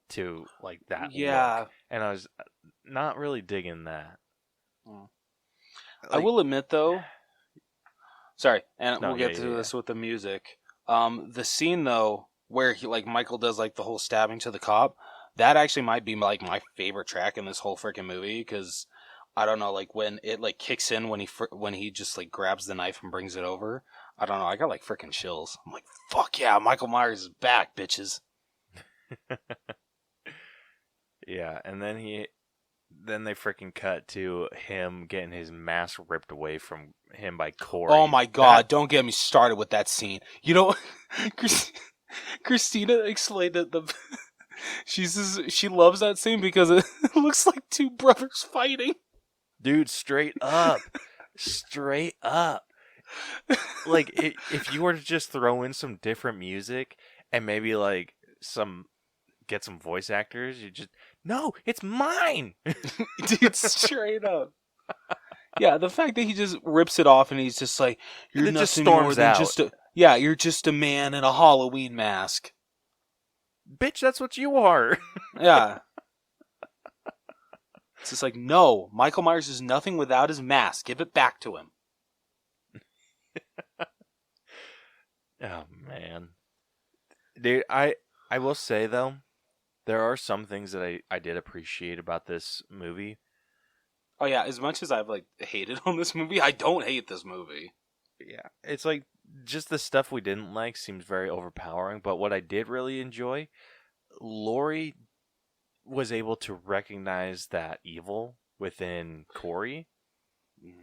to like that look, and I was not really digging that. I will admit though, sorry, and we'll get to this with the music. The scene though where he like Michael does like the whole stabbing to the cop, that actually might be like my favorite track in this whole freaking movie, because I don't know, like when it like kicks in when he just like grabs the knife and brings it over. I don't know, I got like freaking chills. I'm like, fuck yeah, Michael Myers is back, bitches. Yeah, and then they freaking cut to him getting his mask ripped away from him by Corey. Oh my God, don't get me started with that scene. Christina explained that she says she loves that scene because it looks like two brothers fighting. Dude, straight up. Like, if you were to just throw in some different music and maybe, like, get some voice actors, no, it's mine! Dude, straight up. Yeah, the fact that he just rips it off and he's just like, you're nothing more than you're just a man in a Halloween mask. Bitch, that's what you are! Yeah. It's just like, no, Michael Myers is nothing without his mask. Give it back to him. Oh, man. Dude, I will say, though, there are some things that I did appreciate about this movie. Oh, yeah, as much as I've, like, hated on this movie, I don't hate this movie. Yeah, it's like, just the stuff we didn't like seems very overpowering, but what I did really enjoy, Laurie was able to recognize that evil within Corey,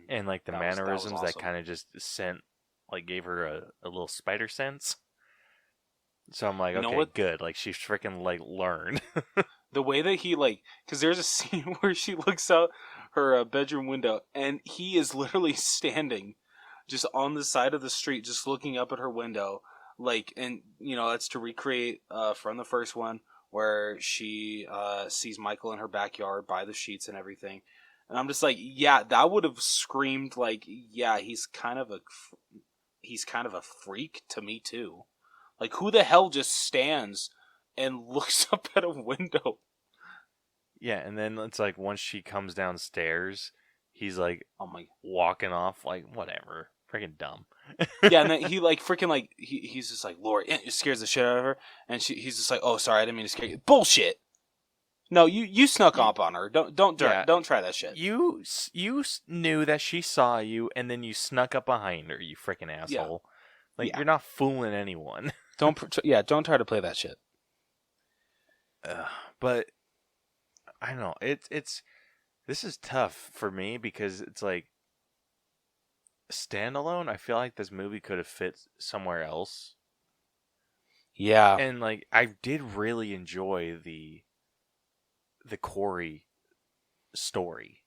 and like the mannerisms that kind of just gave her a little spider sense. So I'm like, okay, good. Like she's freaking like learned. The way that he because there's a scene where she looks out her bedroom window and he is literally standing just on the side of the street, just looking up at her window, and that's to recreate from the first one, where she sees Michael in her backyard by the sheets and everything. And I'm just like, yeah, that would have screamed yeah, he's kind of a freak to me too. Like, who the hell just stands and looks up at a window? Yeah, and then it's like once she comes downstairs, he's like, walking off, like, whatever. Freaking dumb. Yeah, and then he he's just like, Lori, it scares the shit out of her, and he's just like, oh, sorry, I didn't mean to scare you. Bullshit. No, you snuck up on her. Don't try that shit. You knew that she saw you, and then you snuck up behind her. You freaking asshole! You're not fooling anyone. Don't try to play that shit. But I don't know. This is tough for me because it's like standalone. I feel like this movie could have fit somewhere else. Yeah, and like I did really enjoy the Corey story.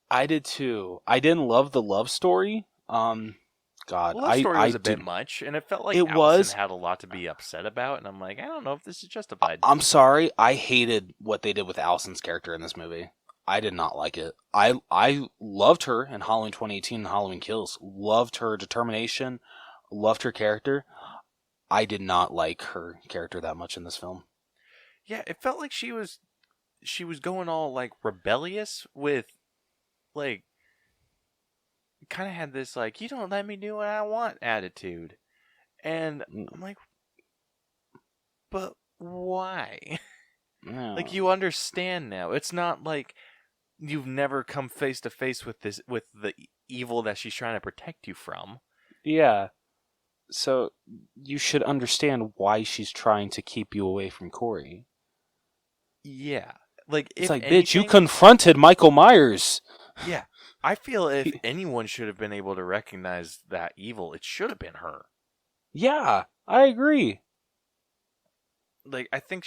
I did too. I didn't love the love story. God, The love story was a bit did. much, and it felt like It Allison was. had a lot to be upset about, and I'm like, I don't know if this is justified. I'm sorry. I hated what they did with Allison's character in this movie. I did not like it. I loved her in Halloween 2018 and Halloween Kills. Loved her determination. Loved her character. I did not like her character that much in this film. Yeah, it felt like she was going all like rebellious with like kind of had this like, you don't let me do what I want attitude. And I'm like, but why? No. Like, you understand now. It's not like you've never come face to face with the evil that she's trying to protect you from. Yeah. So you should understand why she's trying to keep you away from Corey. Yeah. Like, it's if like, anything, bitch, you confronted Michael Myers. Yeah. I feel if anyone should have been able to recognize that evil, it should have been her. Yeah, I agree. Like, I think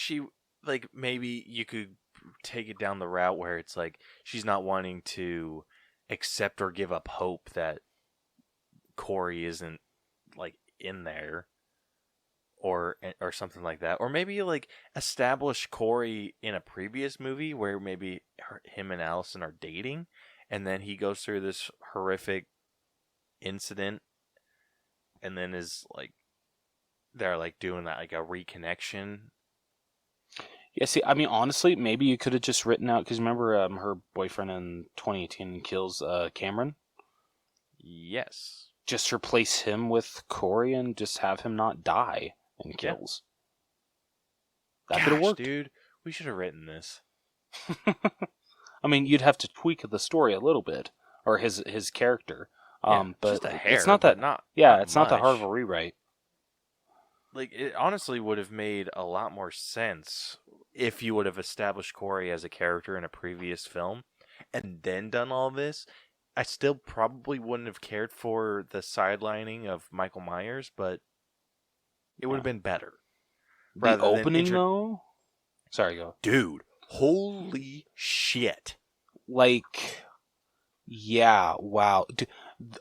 like, maybe you could take it down the route where it's like she's not wanting to accept or give up hope that Corey isn't, like, in there. Or something like that. Or maybe, like, establish Corey in a previous movie where maybe him and Allison are dating, and then he goes through this horrific incident, and then is, like, they're, like, doing that, like, a reconnection. Yeah, see, I mean, honestly, maybe you could have just written out, because remember her boyfriend in 2018 kills Cameron? Yes. Just replace him with Corey and just have him not die. And kills. Yeah. That could have worked, dude. We should have written this. I mean, you'd have to tweak the story a little bit, or his character. But just a hair, it's not that. It's not that hard of a rewrite. Like, it honestly would have made a lot more sense if you would have established Corey as a character in a previous film, and then done all this. I still probably wouldn't have cared for the sidelining of Michael Myers, but it would have been better. The opening, though? Sorry, go. Dude, holy shit. Like, yeah, wow. Dude,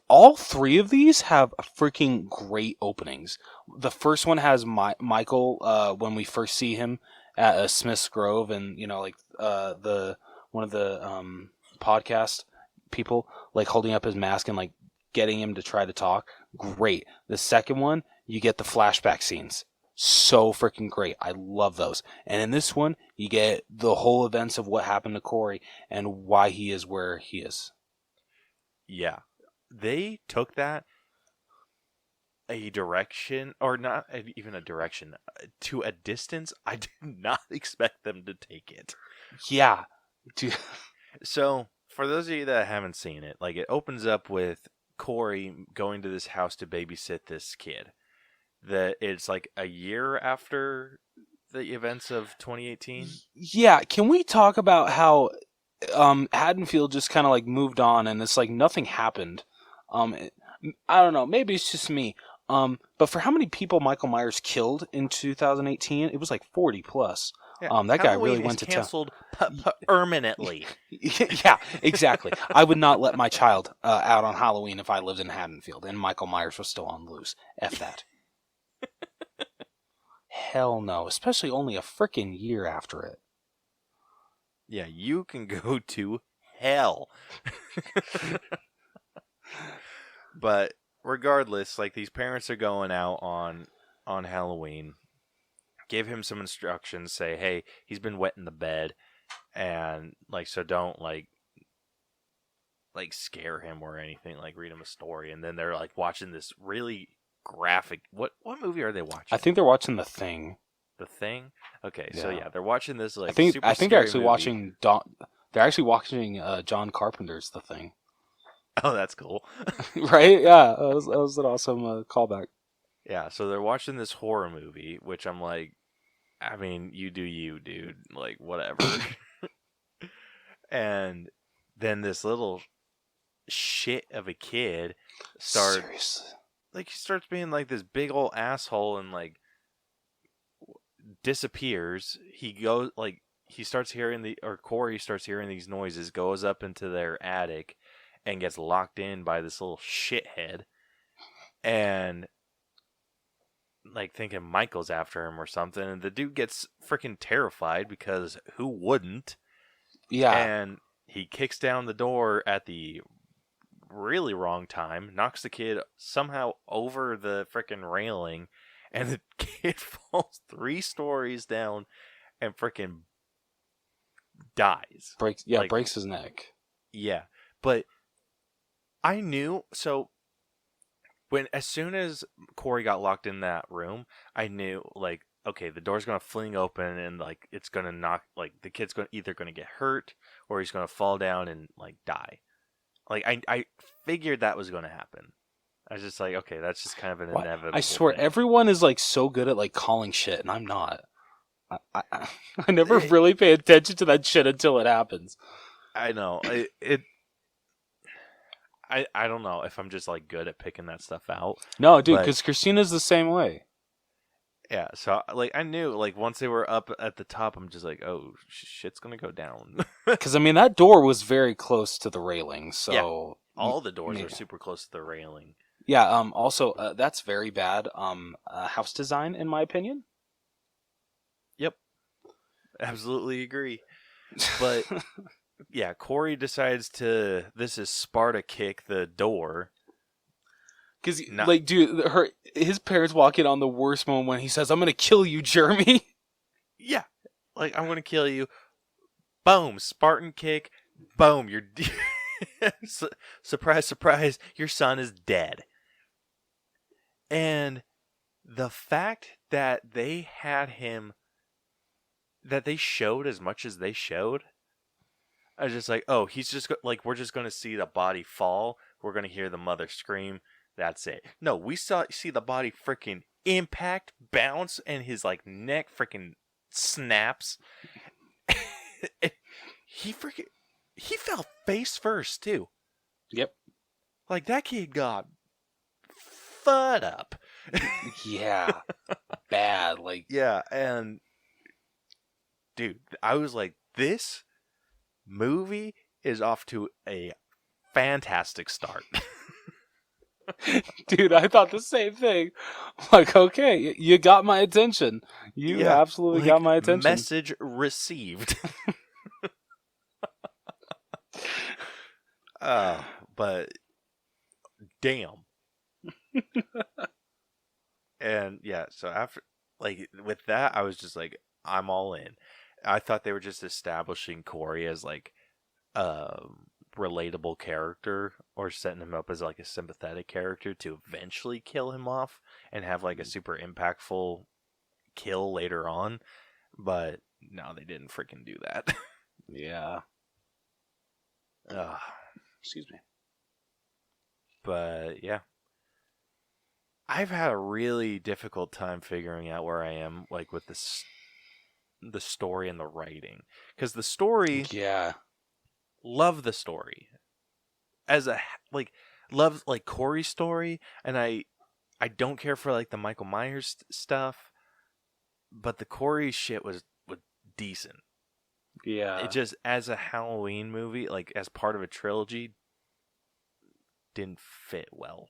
all three of these have freaking great openings. The first one has Michael, when we first see him at Smith's Grove, and, you know, like, one of the podcast people, like, holding up his mask and, like, getting him to try to talk. Great. The second one, you get the flashback scenes. So freaking great. I love those. And in this one, you get the whole events of what happened to Corey and why he is where he is. Yeah. They took that a direction, or not even a direction, to a distance I did not expect them to take it. Yeah. Dude. So, for those of you that haven't seen it, like, it opens up with Corey going to this house to babysit this kid. It's like a year after the events of 2018. Yeah, can we talk about how Haddonfield just kind of like moved on and it's like nothing happened? I don't know, maybe it's just me. But for how many people Michael Myers killed in 2018, it was like 40 plus. Yeah, that guy really went to town. Canceled permanently. Yeah, exactly. I would not let my child out on Halloween if I lived in Haddonfield and Michael Myers was still on loose. F that. Hell no, especially only a frickin' year after it. Yeah, you can go to hell. But regardless, like, these parents are going out on Halloween. Give him some instructions, say, hey, he's been wet in the bed, and, like, so don't, like scare him or anything, like, read him a story. And then they're, like, watching this really graphic, what movie are they watching? I think they're watching The Thing. The Thing. Okay, so yeah, they're watching this like I think they're actually movie. watching they're actually watching John Carpenter's The Thing. Oh, that's cool. Right? Yeah, that was an awesome callback. Yeah, so they're watching this horror movie, which I'm like, I mean, you do you, dude. Like, whatever. And then this little shit of a kid Seriously. he starts being like this big old asshole and like disappears. He goes like he starts hearing Corey starts hearing these noises, goes up into their attic and gets locked in by this little shithead, and like thinking Michael's after him or something, and the dude gets freaking terrified because who wouldn't? Yeah. And he kicks down the door at the really wrong time, knocks the kid somehow over the freaking railing, and the kid falls 3 stories down and freaking dies. Breaks his neck. Yeah, but I knew, so as soon as Corey got locked in that room, I knew, like, okay, the door's gonna fling open and like it's gonna knock, like the kid's either gonna get hurt or he's gonna fall down and like die. Like I figured that was gonna happen. I was just like, okay, that's just kind of an inevitable. I swear, thing. everyone is like so good at like calling shit, and I'm not. I never really pay attention to that shit until it happens. I know I don't know if I'm just like good at picking that stuff out. No, dude, because Christina's the same way. Yeah, so like I knew, like once they were up at the top, I'm just like, oh, shit's gonna go down. Because I mean, that door was very close to the railing, so yeah, all the doors are super close to the railing. Yeah. Also, that's very bad. House design, in my opinion. Yep. Absolutely agree. But yeah, Corey decides to Sparta kick the door. Because, like, dude, his parents walk in on the worst moment when he says, "I'm going to kill you, Jeremy." Yeah. Like, I'm going to kill you. Boom. Spartan kick. Boom. You're... surprise, surprise. Your son is dead. And the fact that they had him... that they showed as much as they showed... I was just like, oh, he's just... like, we're just going to see the body fall. We're going to hear the mother scream. That's it. No, we see the body freaking impact, bounce, and his like neck freaking snaps. He fell face first too. Yep. Like that kid got fud up. Yeah. Bad. Like. Yeah, and dude, I was like, this movie is off to a fantastic start. Dude, I thought the same thing. I'm like, okay, you got my attention. You absolutely got my attention. Message received. But damn. And yeah, so after, like, with that, I was just like, I'm all in. I thought they were just establishing Corey as like relatable character, or setting him up as like a sympathetic character to eventually kill him off and have like a super impactful kill later on, but no, they didn't freaking do that. Yeah. Excuse me. But yeah, I've had a really difficult time figuring out where I am, like with the story and the writing, because the story, love the story as a love like Corey's story, and I don't care for like the Michael Myers stuff, but the Corey shit was decent. Yeah, it just, as a Halloween movie, like as part of a trilogy, didn't fit well.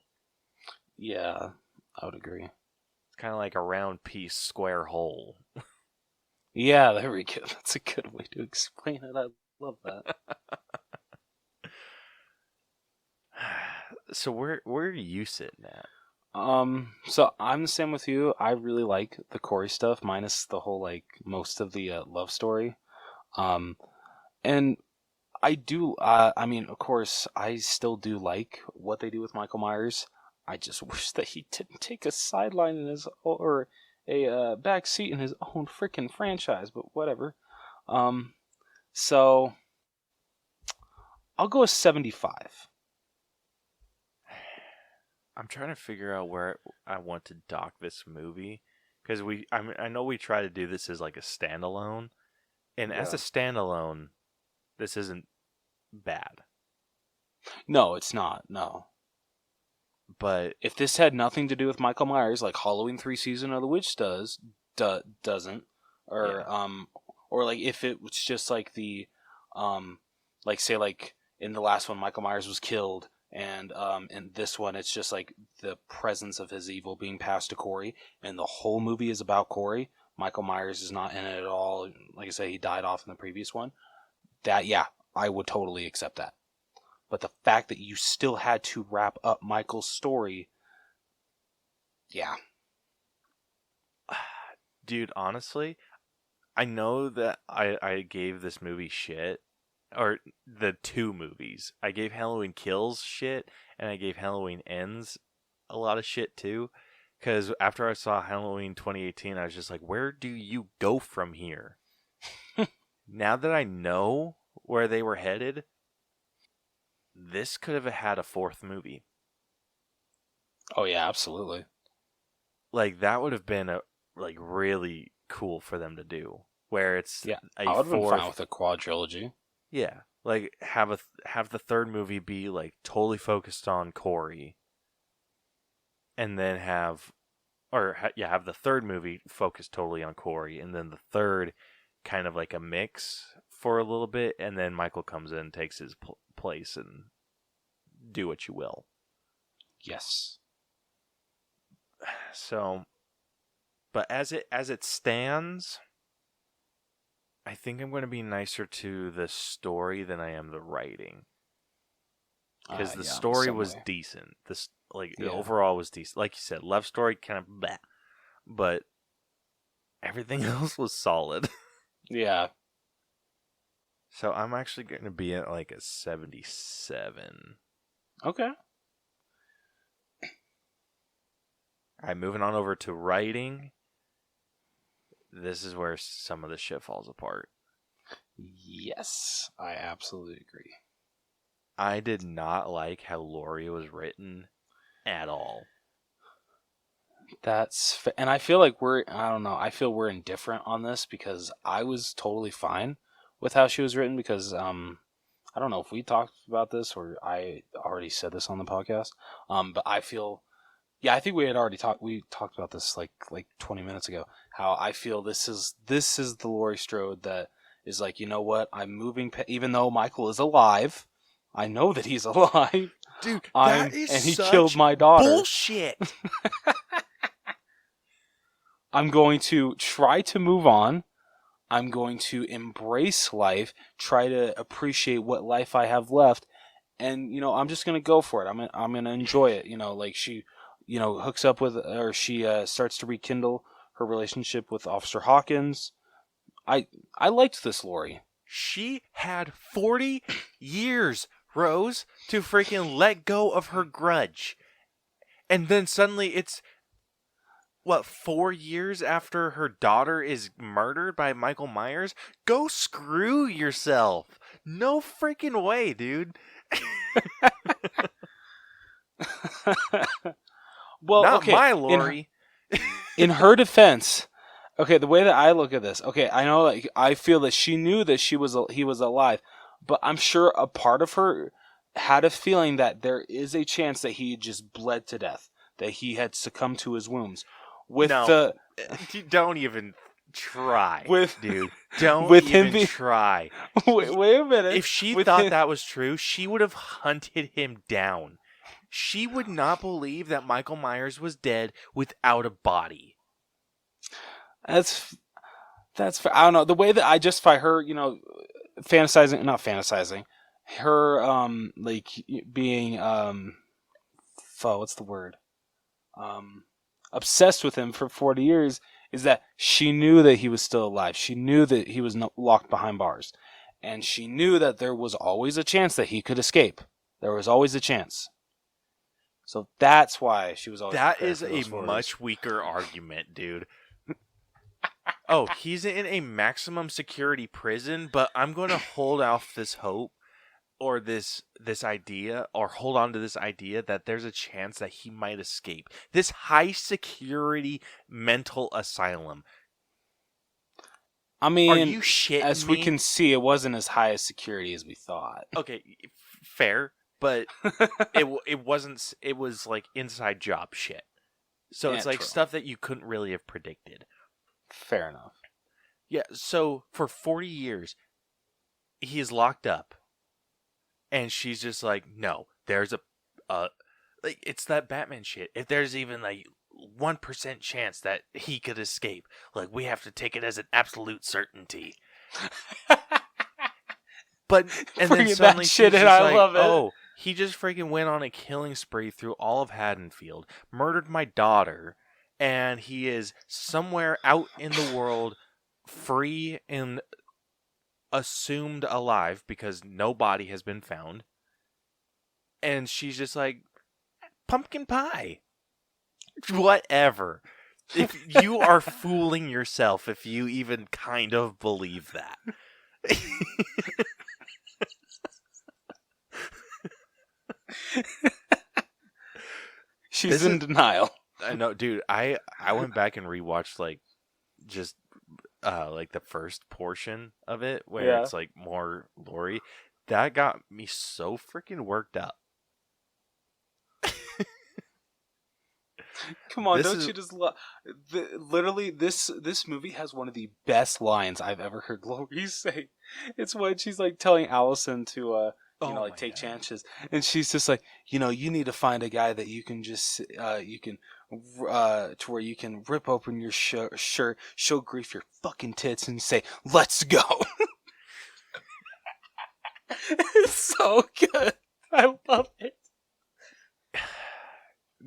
Yeah, I would agree. It's kind of like a round piece, square hole. Yeah, there we go. That's a good way to explain it. I love that. So where do you sit, Nat? So I'm the same with you. I really like the Corey stuff, minus the whole like most of the love story. And I do. I mean, of course, I still do like what they do with Michael Myers. I just wish that he didn't take a sideline in his or a back seat in his own freaking franchise, but whatever. So I'll go with 75. I'm trying to figure out where I want to dock this movie because I know we try to do this as like a standalone, and as a standalone, this isn't bad. No, it's not. No. But if this had nothing to do with Michael Myers, like Halloween 3 Season of the Witch doesn't, or like if it was just like the, like say like in the last one Michael Myers was killed, and in this one it's just like the presence of his evil being passed to Corey, and the whole movie is about Corey. Michael Myers is not in it at all. Like I say, he died off in the previous one. That, yeah, I would totally accept that. But the fact that you still had to wrap up Michael's story, yeah. Dude, honestly, I know that I gave this movie shit, or the two movies. I gave Halloween Kills shit, and I gave Halloween Ends a lot of shit too. Because after I saw Halloween 2018, I was just like, where do you go from here? Now that I know where they were headed, this could have had a fourth movie. Oh yeah, absolutely. Like that would have been really cool for them to do, where it's I would have been fine with a quadrilogy. Yeah, like have the third movie be like totally focused on Corey, and then have the third movie focused totally on Corey, and then the third kind of like a mix for a little bit, and then Michael comes in, takes his place, and do what you will. Yes. So, but as it stands, I think I'm going to be nicer to the story than I am the writing, because the story was decent. Overall was decent. Like you said, love story kind of bleh, but everything else was solid. Yeah. So I'm actually going to be at like a 77. Okay. All right, moving on over to writing. This is where some of the shit falls apart. Yes, I absolutely agree. I did not like how Laurie was written at all. And I feel like I feel we're indifferent on this because I was totally fine with how she was written because, I don't know if we talked about this or I already said this on the podcast, but I feel, I think we talked about this like 20 minutes ago, how I feel this is the Laurie Strode that is like, you know what, I'm moving, even though Michael is alive, I know that he's alive. Dude, and he killed my daughter. Bullshit. I'm going to try to move on. I'm going to embrace life, try to appreciate what life I have left, and I'm just going to go for it. I'm going to enjoy it. Like she, hooks up with, or she starts to rekindle her relationship with Officer Hawkins. I liked this Laurie. She had 40 years, Rose, to freaking let go of her grudge. And then suddenly it's, 4 years after her daughter is murdered by Michael Myers? Go screw yourself. No freaking way, dude. Well, not okay, my Laurie. In her defense, okay, the way that I look at this, okay, I know, like, I feel that she knew that he was alive, but I'm sure a part of her had a feeling that there is a chance that he just bled to death, that he had succumbed to his wounds. Don't even try, dude. Don't try. Wait a minute. If she thought that was true, she would have hunted him down. She would not believe that Michael Myers was dead without a body. That's I don't know, the way that I justify her, not fantasizing, her like being what's the word? Obsessed with him for 40 years is that she knew that he was still alive. She knew that he was locked behind bars. And she knew that there was always a chance that he could escape. There was always a chance. So that's why she was always That is a much weaker argument, dude. oh, he's in a maximum security prison, but I'm going to hold off this hope or this idea, or hold on to this idea that there's a chance that he might escape this high security mental asylum. I mean, are you shitting as me? we can see, it wasn't as high as security as we thought. Okay, fair, but it wasn't. It was like inside job shit. So Yeah, it's like true. stuff that you couldn't really have predicted. Fair enough. Yeah, so for 40 years, he is locked up. And she's just like, no, there's like, it's that Batman shit. If there's even like 1% chance that he could escape, like, we have to take it as an absolute certainty. But, and then suddenly she's shit, just and I like, love it. oh, he just freaking went on a killing spree through all of Haddonfield, murdered my daughter, and he is somewhere out in the world, free and assumed alive because no body has been found. And she's just like, pumpkin pie. Whatever. If you are fooling yourself if you even kind of believe that. She's in denial. I know, dude. I went back and rewatched like just like the first portion of it where it's like more Lori. That got me so freaking worked up. Come on, you just love... Literally, this movie has one of the best lines I've ever heard Lori say. It's when she's like telling Allison to take chances, and she's just like, you need to find a guy that you can just to where you can rip open your shirt, show Grief your fucking tits, and say, "Let's go." It's so good. I love it.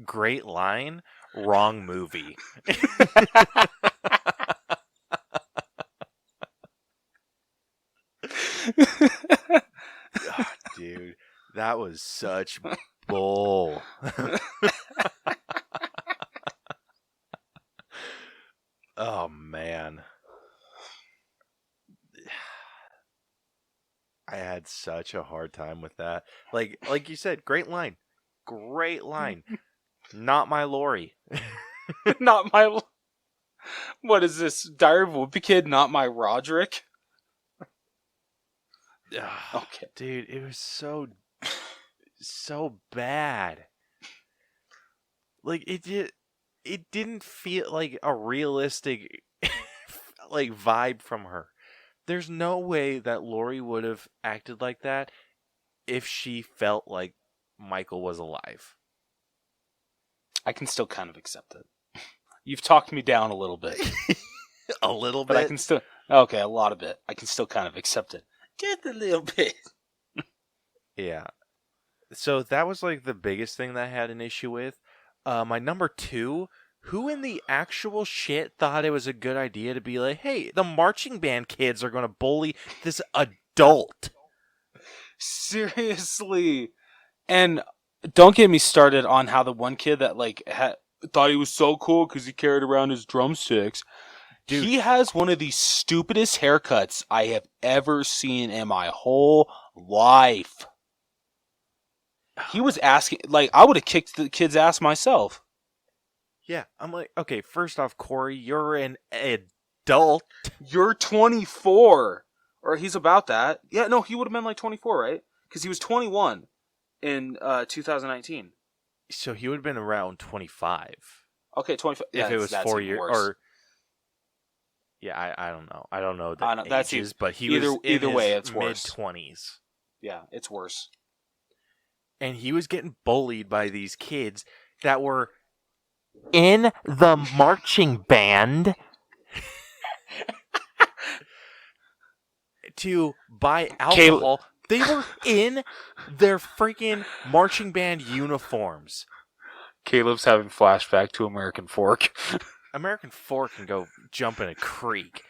Great line, wrong movie. God, dude, that was such bull. Oh man, I had such a hard time with that. Like you said, great line. Not my Lori. Not my... What is this? Diary of a Wimpy Kid, not my Roderick? Okay. Dude, it was so bad. Like, it didn't feel like a realistic like vibe from her. There's no way that Lori would have acted like that if she felt like Michael was alive. I can still kind of accept it. You've talked me down a little bit. A little but bit? I can still... Okay, a lot of it. I can still kind of accept it. Just a little bit. Yeah. So that was like the biggest thing that I had an issue with. My number 2, who in the actual shit thought it was a good idea to be like, hey, the marching band kids are going to bully this adult? Seriously. And don't get me started on how the one kid that like thought he was so cool because he carried around his drumsticks. Dude, he has one of the stupidest haircuts I have ever seen in my whole life. He was asking, like, I would have kicked the kid's ass myself. Yeah, I'm like, okay, first off, Corey, you're an adult. You're 24. Or he's about that. Yeah, no, he would have been like 24, right? Because he was 21 in 2019. So he would have been around 25. Okay, 25. If it was 4 years. Worse. Or yeah, I don't know. I don't know the that's ages, but he was in either way, it's his worse. mid-20s. Yeah, it's worse. And he was getting bullied by these kids that were in the marching band to buy alcohol. They were in their freaking marching band uniforms. Caleb's having flashback to American Fork. American Fork can go jump in a creek.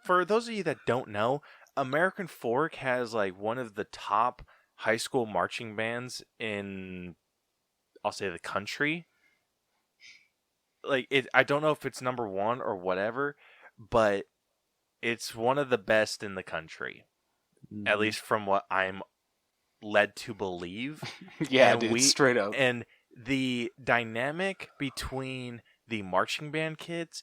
For those of you that don't know, American Fork has like one of the top high school marching bands in, I'll say, the country. like it. I don't know if it's number one or whatever, but it's one of the best in the country, at least from what I'm led to believe. Yeah, and dude, straight up. And the dynamic between the marching band kids,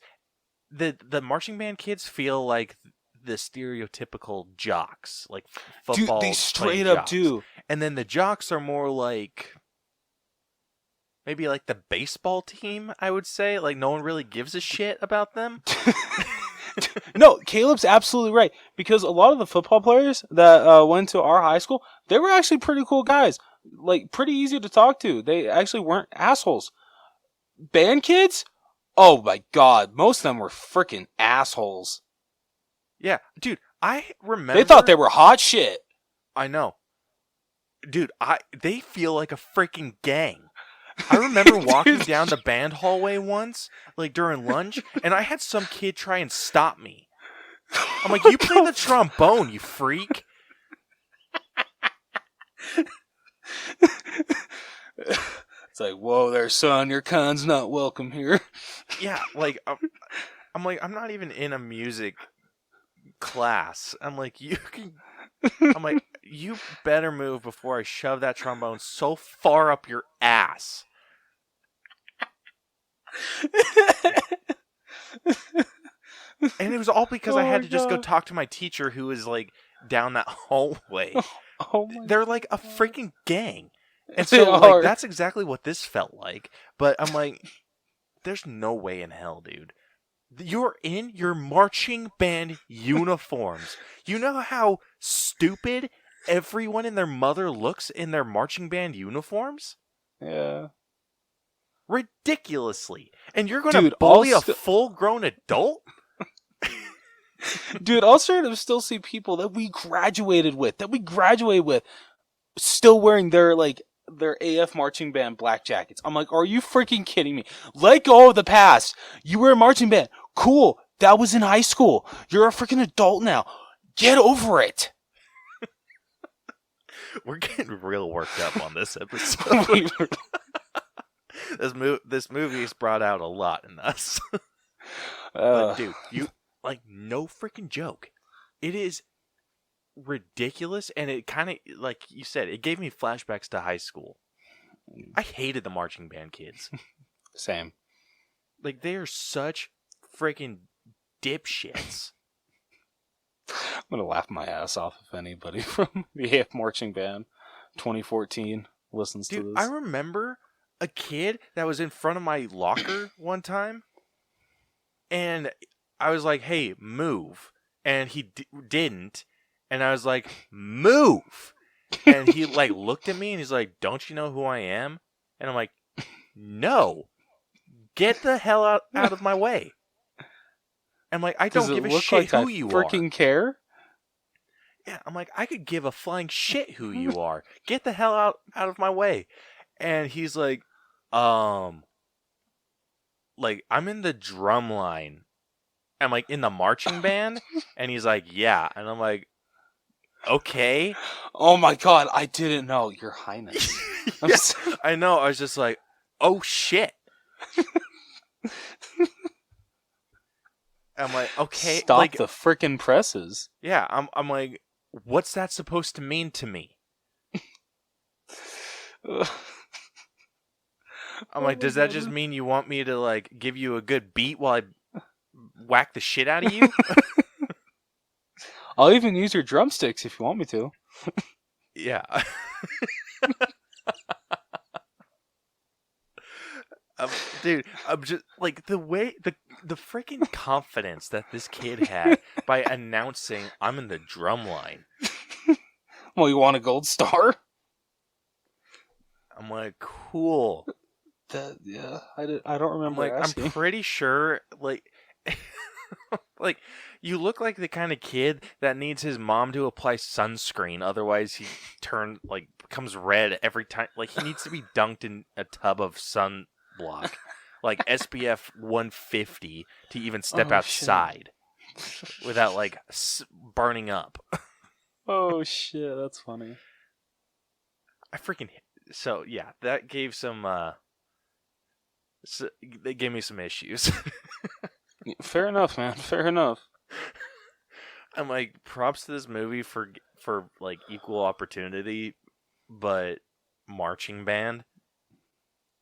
the marching band kids feel like the stereotypical jocks, like football. Dude, they straight up jocks. do. And then the jocks are more like maybe like the baseball team, I would say. Like no one really gives a shit about them. No, Caleb's absolutely right. Because a lot of the football players that went to our high school, they were actually pretty cool guys. Like, pretty easy to talk to. They actually weren't assholes. Band kids? Oh my god. Most of them were freaking assholes. Yeah, dude, I remember... They thought they were hot shit. I know. Dude, they feel like a freaking gang. I remember walking down the band hallway once, like during lunch, and I had some kid try and stop me. I'm like, you play the trombone, you freak. It's like, whoa there, son, your kind's not welcome here. Yeah, like, I'm like, I'm not even in a music class. I'm like, you better move before I shove that trombone so far up your ass. And it was all because I had to just go talk to my teacher who was like down that hallway. They're like a freaking gang. And so like that's exactly what this felt like. But I'm like, there's no way in hell, dude. You're in your marching band uniforms. You know how stupid everyone and their mother looks in their marching band uniforms? Yeah. Ridiculously. And you're going to bully a full-grown adult? Dude, I'll still see people that we graduated with, still wearing their AF marching band black jackets. I'm like, are you freaking kidding me? Let go of the past. You were a marching band. Cool. That was in high school. You're a freaking adult now. Get over it. We're getting real worked up on this episode. This movie's brought out a lot in us. But dude, like, no freaking joke. It is ridiculous, and it kind of, like you said, it gave me flashbacks to high school. I hated the marching band kids. Same. Like, they are such freaking dipshits. I'm going to laugh my ass off if anybody from the AF Marching Band 2014 listens to this. I remember a kid that was in front of my locker one time, and I was like, hey, move. And he didn't. And I was like, move. And he like looked at me and he's like, don't you know who I am? And I'm like, no. Get the hell out of my way. I'm like, I don't give a shit who you are. Freaking care? Yeah, I'm like, I could give a flying shit who you are. Get the hell out of my way. And he's like, like, I'm in the drum line. I'm like, in the marching band? And he's like, yeah. And I'm like, okay. Oh my god, I didn't know, Your Highness. Yeah, I know. I was just like, oh shit. I'm like, okay. Stop like, the frickin' presses. Yeah, I'm like, what's that supposed to mean to me? I'm like, does that just mean you want me to like give you a good beat while I whack the shit out of you? I'll even use your drumsticks if you want me to. Yeah. Dude, I'm just like the way the freaking confidence that this kid had by announcing I'm in the drum line. Well, you want a gold star? I'm like, cool. Yeah, I don't remember. I'm like, I'm pretty sure, like, like, you look like the kind of kid that needs his mom to apply sunscreen, otherwise he becomes red every time. Like, he needs to be dunked in a tub of sunblock, like SPF 150, to even step outside without like burning up. Oh shit, that's funny. So yeah, that gave some So, they gave me some issues. Fair enough, man. Fair enough. I'm like, props to this movie for like equal opportunity, but marching band.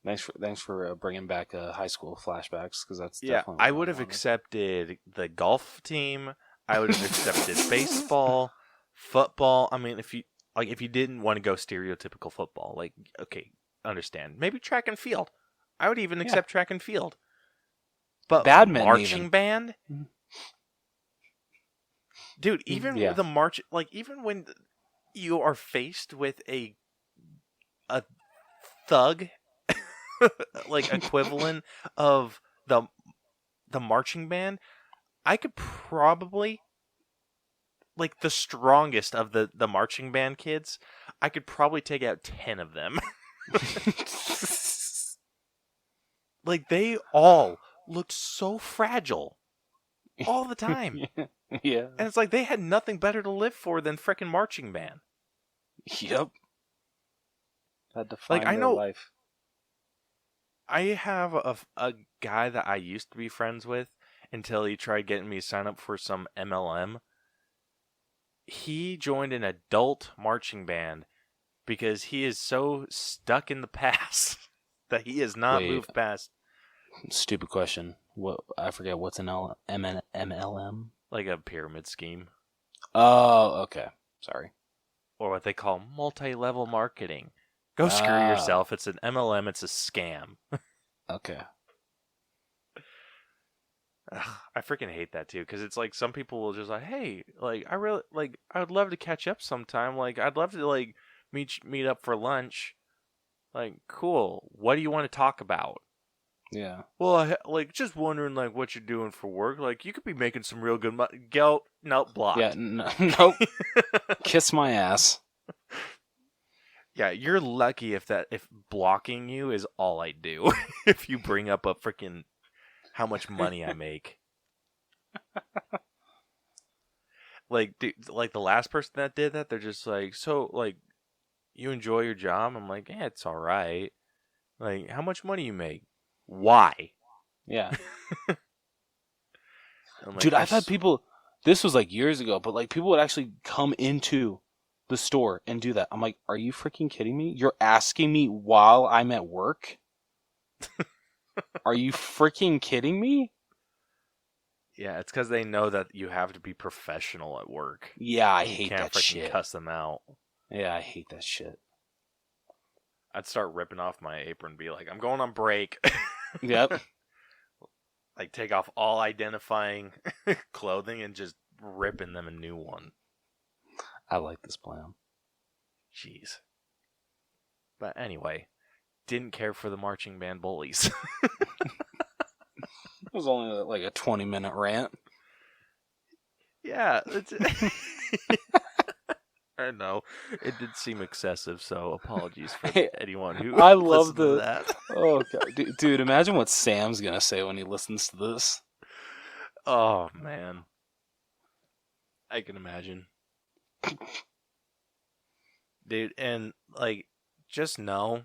Thanks for bringing back high school flashbacks, because that's Yeah, definitely I what would have wanted. accepted the golf team. I would have accepted baseball, football. I mean, if you didn't want to go stereotypical football, like, okay, understand. Maybe track and field. I would even accept track and field. But Badminton marching even. band? Dude, even Yeah. the march, like, even when you are faced with a thug, like, equivalent of the marching band, I could probably, like, the strongest of the marching band kids, I could probably take out 10 of them. Like, they all looked so fragile all the time. Yeah. And it's like they had nothing better to live for than frickin' marching band. Yep. That defined I their know- life. I have a guy that I used to be friends with until he tried getting me to sign up for some MLM. He joined an adult marching band because he is so stuck in the past that he has not Wait. moved past. Stupid question. What, I forget what's an MLM? Like a pyramid scheme. Oh, okay. Sorry. Or what they call multi-level marketing. Go screw yourself. It's an MLM. It's a scam. Okay. Ugh, I freaking hate that too, because it's like some people will just like, hey, like I would love to catch up sometime. Like I'd love to like meet up for lunch. Like cool. What do you want to talk about? Yeah. Well, like just wondering like what you're doing for work. Like you could be making some real good money. Go, nope, blocked. Yeah. Nope. Kiss my ass. Yeah, you're lucky if blocking you is all I do. If you bring up a freaking how much money I make. Like, dude, like the last person that did that, they're just like, so, like, you enjoy your job? I'm like, yeah, it's all right. Like, how much money you make? Why? Yeah. Like, Dude, I've had people, this was like years ago, but like people would actually come into the store and do that. I'm like, are you freaking kidding me? You're asking me while I'm at work? Are you freaking kidding me? Yeah, it's because they know that you have to be professional at work. Yeah, I You hate can't that freaking shit. cuss them out. Yeah, I hate that shit. I'd start ripping off my apron and be like, I'm going on break. Yep. Like, take off all identifying clothing and just ripping them a new one. I like this plan. Jeez. But anyway, didn't care for the marching band bullies. It was only like a 20-minute rant. Yeah. I know. It did seem excessive, so apologies for anyone who I love listened to that. Oh, God. Dude, imagine what Sam's going to say when he listens to this. Oh, man. I can imagine. Dude, and, like, just know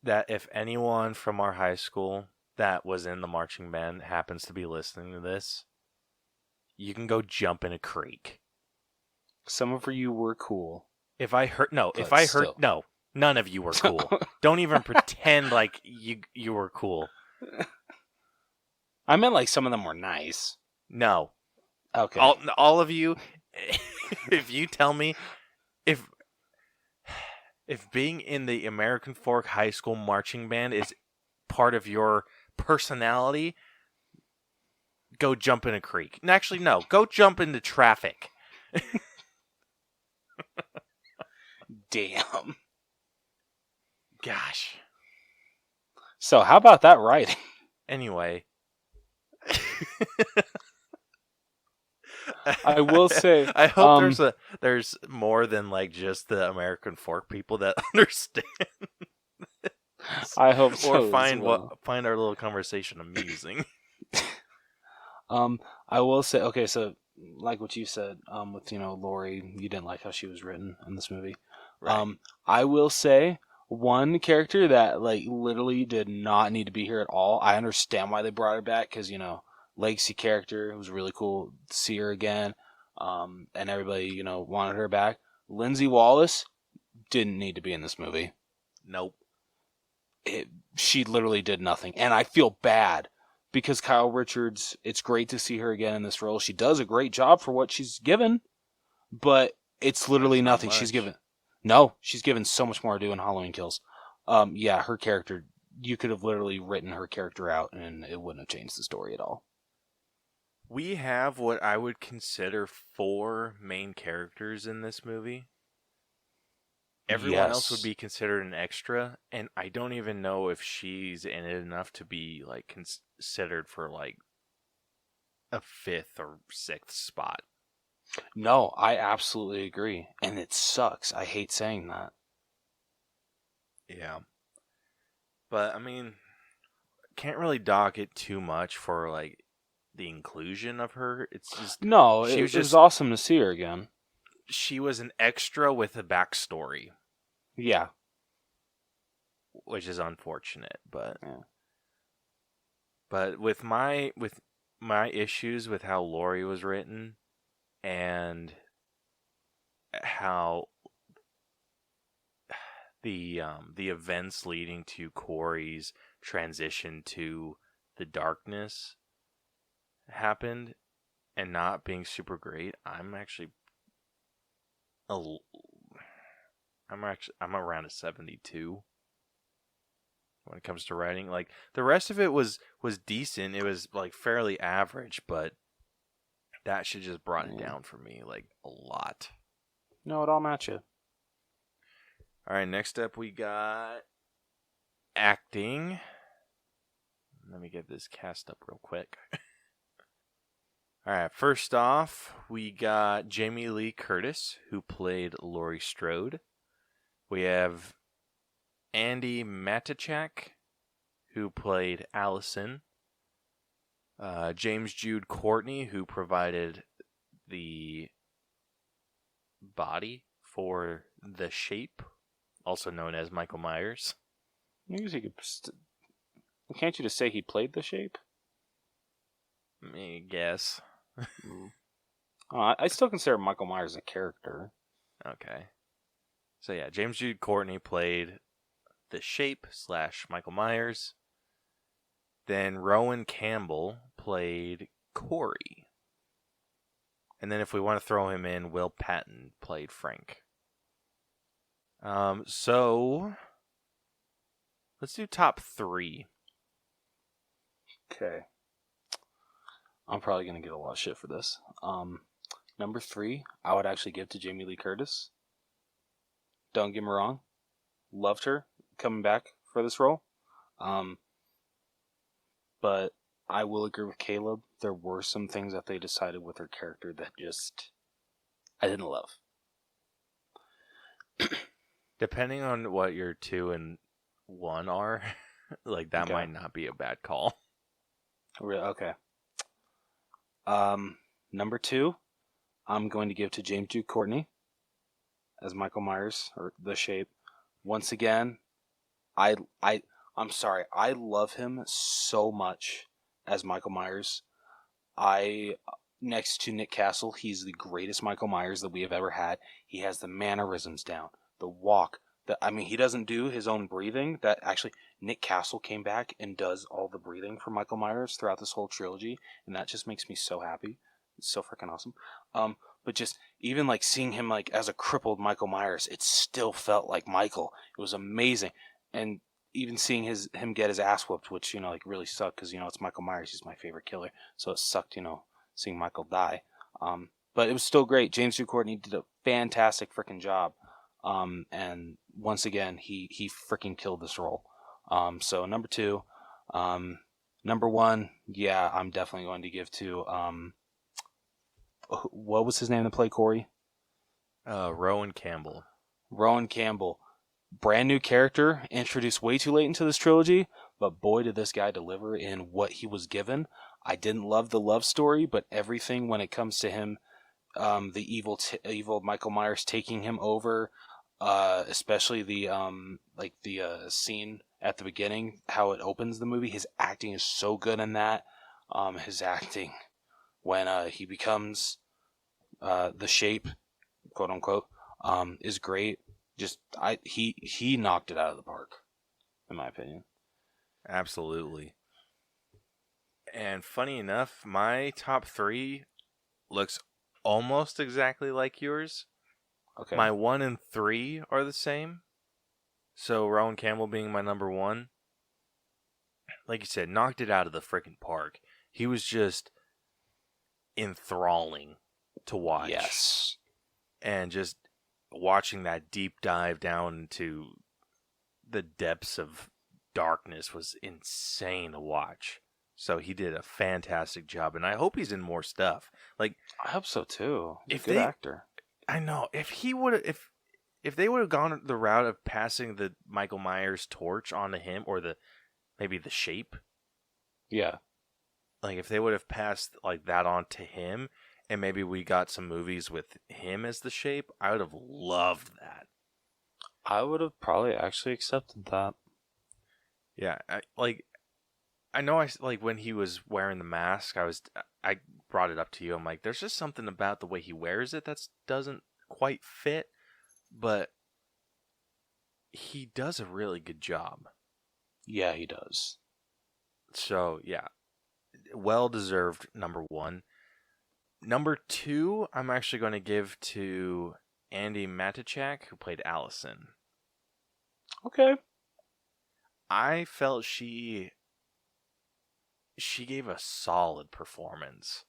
that if anyone from our high school that was in the marching band happens to be listening to this, you can go jump in a creek. Some of you were cool. If I heard no, none of you were cool. Don't even pretend like you were cool. I meant like some of them were nice. No. Okay. All of you, if you tell me if being in the American Fork High School marching band is part of your personality, go jump in a creek. And actually, no, go jump into traffic. Damn. Gosh. So how about that writing? Anyway. I will say, I hope there's more than like just the American Fork people that understand. I hope so. Or find well. find our little conversation amusing. I will say, okay, so like what you said, with Lori, you didn't like how she was written in this movie. Right. I will say one character that like literally did not need to be here at all. I understand why they brought her back because legacy character. It was really cool to see her again, and everybody wanted her back. Lindsay Wallace didn't need to be in this movie. Nope. She literally did nothing, and I feel bad because Kyle Richards. It's great to see her again in this role. She does a great job for what she's given, but it's literally nothing. She's given so much more to do in Halloween Kills. Yeah, her character. You could have literally written her character out, and it wouldn't have changed the story at all. We have what I would consider 4 main characters in this movie. Everyone else would be considered an extra, and I don't even know if she's in it enough to be like considered for like a 5th or 6th spot. No, I absolutely agree, and it sucks. I hate saying that. Yeah. But I mean, can't really dock it too much for like the inclusion of her. It's just it was awesome to see her again. She was an extra with a backstory. Yeah. Which is unfortunate, but yeah. But with my issues with how Laurie was written and how the events leading to Corey's transition to the darkness happened and not being super great, I'm around a 72 when it comes to writing. Like the rest of it was decent. It was like fairly average, but that should just brought it down for me like a lot. No, it all matches. All right, next up we got acting. Let me get this cast up real quick. All right, first off, we got Jamie Lee Curtis, who played Laurie Strode. We have Andy Matichak, who played Allison. James Jude Courtney, who provided the body for The Shape, also known as Michael Myers. Can't you just say he played The Shape? I guess. I still consider Michael Myers a character. Okay. So yeah, James Jude Courtney played The Shape / Michael Myers. Then Rowan Campbell played Corey. And then if we want to throw him in, Will Patton played Frank. So let's do top 3. Okay. I'm probably going to get a lot of shit for this. Number 3, I would actually give to Jamie Lee Curtis. Don't get me wrong. Loved her coming back for this role. But I will agree with Caleb. There were some things that they decided with her character that just I didn't love. Depending on what your 2 and 1 are, like that might not be a bad call. Okay. Number 2, I'm going to give to James Jude Courtney as Michael Myers, or The Shape. Once again, I'm sorry, I love him so much as Michael Myers. Next to Nick Castle, he's the greatest Michael Myers that we have ever had. He has the mannerisms down, the walk. He doesn't do his own breathing. That actually, Nick Castle came back and does all the breathing for Michael Myers throughout this whole trilogy, and that just makes me so happy. It's so freaking awesome. But just even like seeing him like as a crippled Michael Myers, it still felt like Michael. It was amazing, and even seeing him get his ass whooped, which like really sucked because it's Michael Myers. He's my favorite killer, so it sucked seeing Michael die. But it was still great. James Jude Courtney did a fantastic freaking job. And once again, he freaking killed this role. So number 2, number 1, yeah, I'm definitely going to give to, what was his name to play Corey? Rowan Campbell. Rowan Campbell. Brand new character, introduced way too late into this trilogy, but boy did this guy deliver in what he was given. I didn't love the love story, but everything when it comes to him, the evil Michael Myers taking him over, especially the scene at the beginning, how it opens the movie. His acting is so good in that. His acting when he becomes the Shape, quote unquote, is great. He knocked it out of the park, in my opinion. Absolutely. And funny enough, my top 3 looks almost exactly like yours. Okay. My 1 and 3 are the same. So Rowan Campbell being my number 1. Like you said, knocked it out of the freaking park. He was just enthralling to watch. Yes. And just watching that deep dive down into the depths of darkness was insane to watch. So he did a fantastic job, and I hope he's in more stuff. Like, I hope so too. He's if a good actor. I know if he would if they would have gone the route of passing the Michael Myers torch onto him, or maybe the Shape. Yeah. Like if they would have passed like that on to him, and maybe we got some movies with him as the Shape, I would have loved that. I would have probably actually accepted that. Yeah, I know when he was wearing the mask, I brought it up to you. I'm like, there's just something about the way he wears it that doesn't quite fit, but he does a really good job. Yeah, he does. So, yeah, well-deserved number 1. Number 2, I'm actually going to give to Andy Matichak, who played Allison. Okay. I felt she gave a solid performance.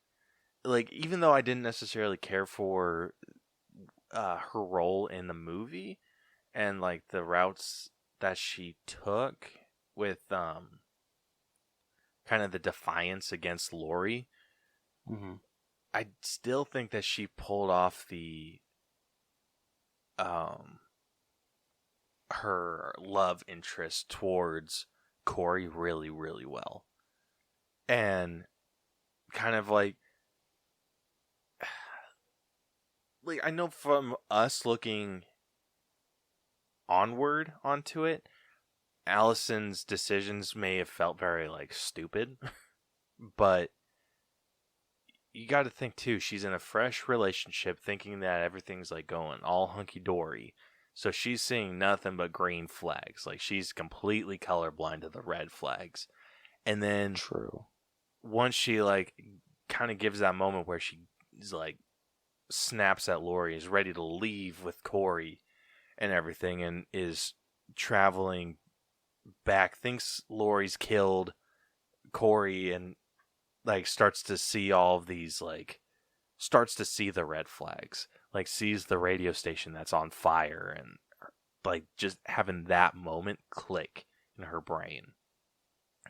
Like, even though I didn't necessarily care for her role in the movie and like the routes that she took with kind of the defiance against Laurie, Mm-hmm. I still think that she pulled off the her love interest towards Corey really, really well. And kind of like I know from us looking onward onto it, Allison's decisions may have felt very like stupid, but you got to think too, she's in a fresh relationship thinking that everything's like going all hunky-dory. So she's seeing nothing but green flags. Like she's completely colorblind to the red flags. And then True. Once she like kind of gives that moment where she is like snaps at Laurie, is ready to leave with Corey and everything, and is traveling back, thinks Laurie's killed Corey, and like starts to see all of these starts to see the red flags, like sees the radio station that's on fire, and like just having that moment click in her brain,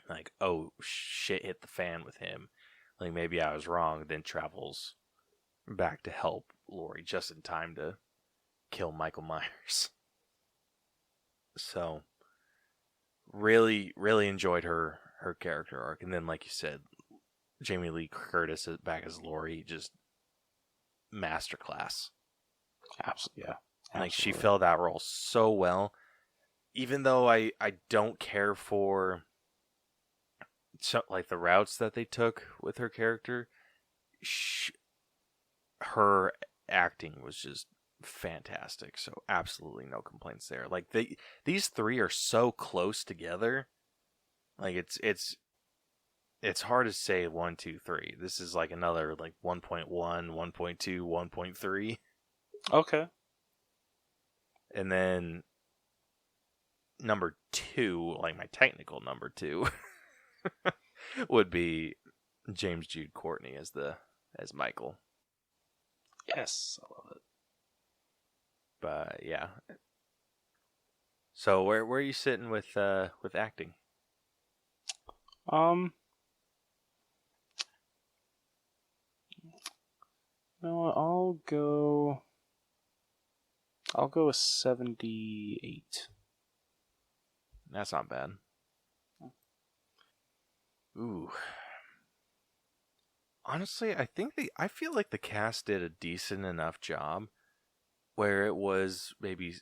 like, oh shit hit the fan with him, like maybe I was wrong, then travels back to help Laurie just in time to kill Michael Myers. So really enjoyed her character arc. And then like you said, Jamie Lee Curtis back as Laurie, just masterclass. Absolutely, yeah. Like she filled that role so well. Even though I don't care for like the routes that they took with her character, her acting was just fantastic. So absolutely no complaints there. Like these three are so close together. Like it's hard to say 1, 2, 3. This is like another like 1.1, 1.2, 1.3. Okay. And then number 2, like my technical number 2, would be James Jude Courtney as Michael. Yes, I love it. But yeah. So where are you sitting with acting? No, I'll go with 78. That's not bad. Ooh. Honestly, I feel like the cast did a decent enough job where it was maybe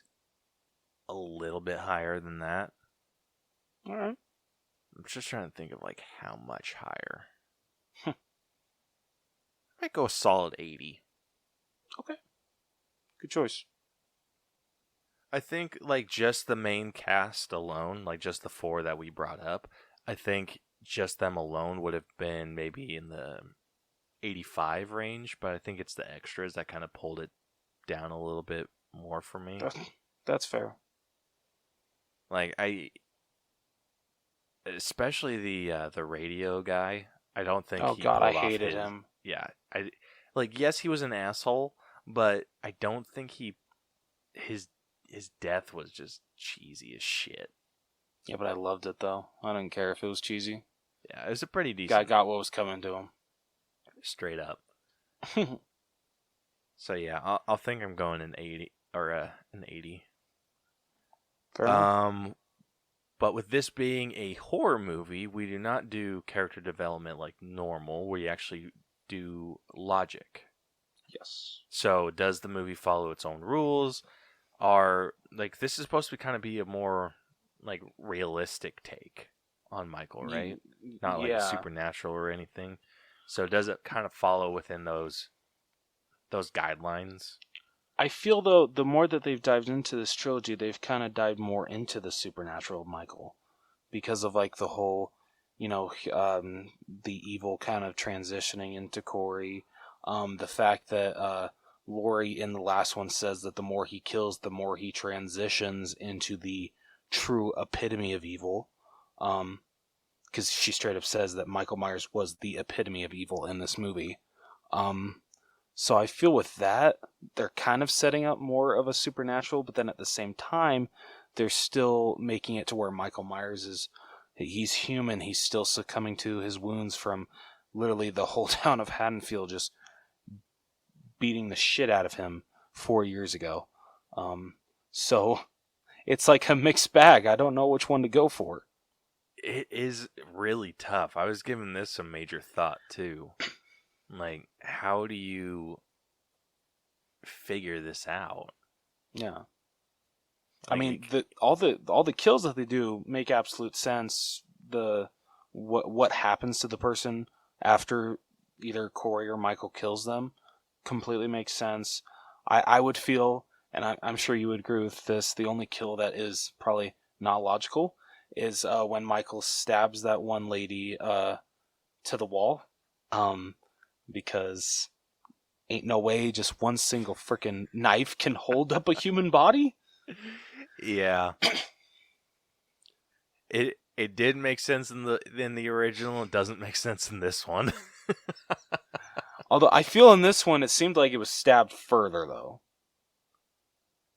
a little bit higher than that. All right. I'm just trying to think of like how much higher. I might go a solid 80. Okay. Good choice. I think like just the main cast alone, like just the 4 that we brought up, I think just them alone would have been maybe in the 85 range, but I think it's the extras that kind of pulled it down a little bit more for me. That's fair. Like especially the radio guy, I don't think Oh he God, I pulled off hated his, him. Yeah, yes, he was an asshole, but I don't think his death was just cheesy as shit. Yeah, but I loved it though. I didn't care if it was cheesy. Yeah, it was a pretty decent. Guy got what was coming to him. Straight up. So yeah, I'll think I'm going an 80 or an 80. Fair enough. But with this being a horror movie, we do not do character development like normal. We actually do logic. Yes. So does the movie follow its own rules? This is supposed to kind of be a more like realistic take on Michael, right? Not like supernatural or anything. So does it kind of follow within those guidelines? I feel though the more that they've dived into this trilogy, they've kind of dived more into the supernatural of Michael, because of like the whole, the evil kind of transitioning into Corey, the fact that Laurie in the last one says that the more he kills, the more he transitions into the true epitome of evil, because she straight up says that Michael Myers was the epitome of evil in this movie. So I feel with that, they're kind of setting up more of a supernatural, but then at the same time, they're still making it to where Michael Myers he's human. He's still succumbing to his wounds from literally the whole town of Haddonfield just beating the shit out of him 4 years ago. So it's like a mixed bag. I don't know which one to go for. It is really tough. I was giving this some major thought too. Like, how do you figure this out? Yeah. I mean, all the kills that they do make absolute sense. What happens to the person after either Corey or Michael kills them completely makes sense. I would feel, and I'm sure you would agree with this, the only kill that is probably not logical is when Michael stabs that one lady to the wall. Because ain't no way just one single freaking knife can hold up a human body. Yeah. It did make sense in the original. It doesn't make sense in this one. Although I feel in this one it seemed like it was stabbed further though.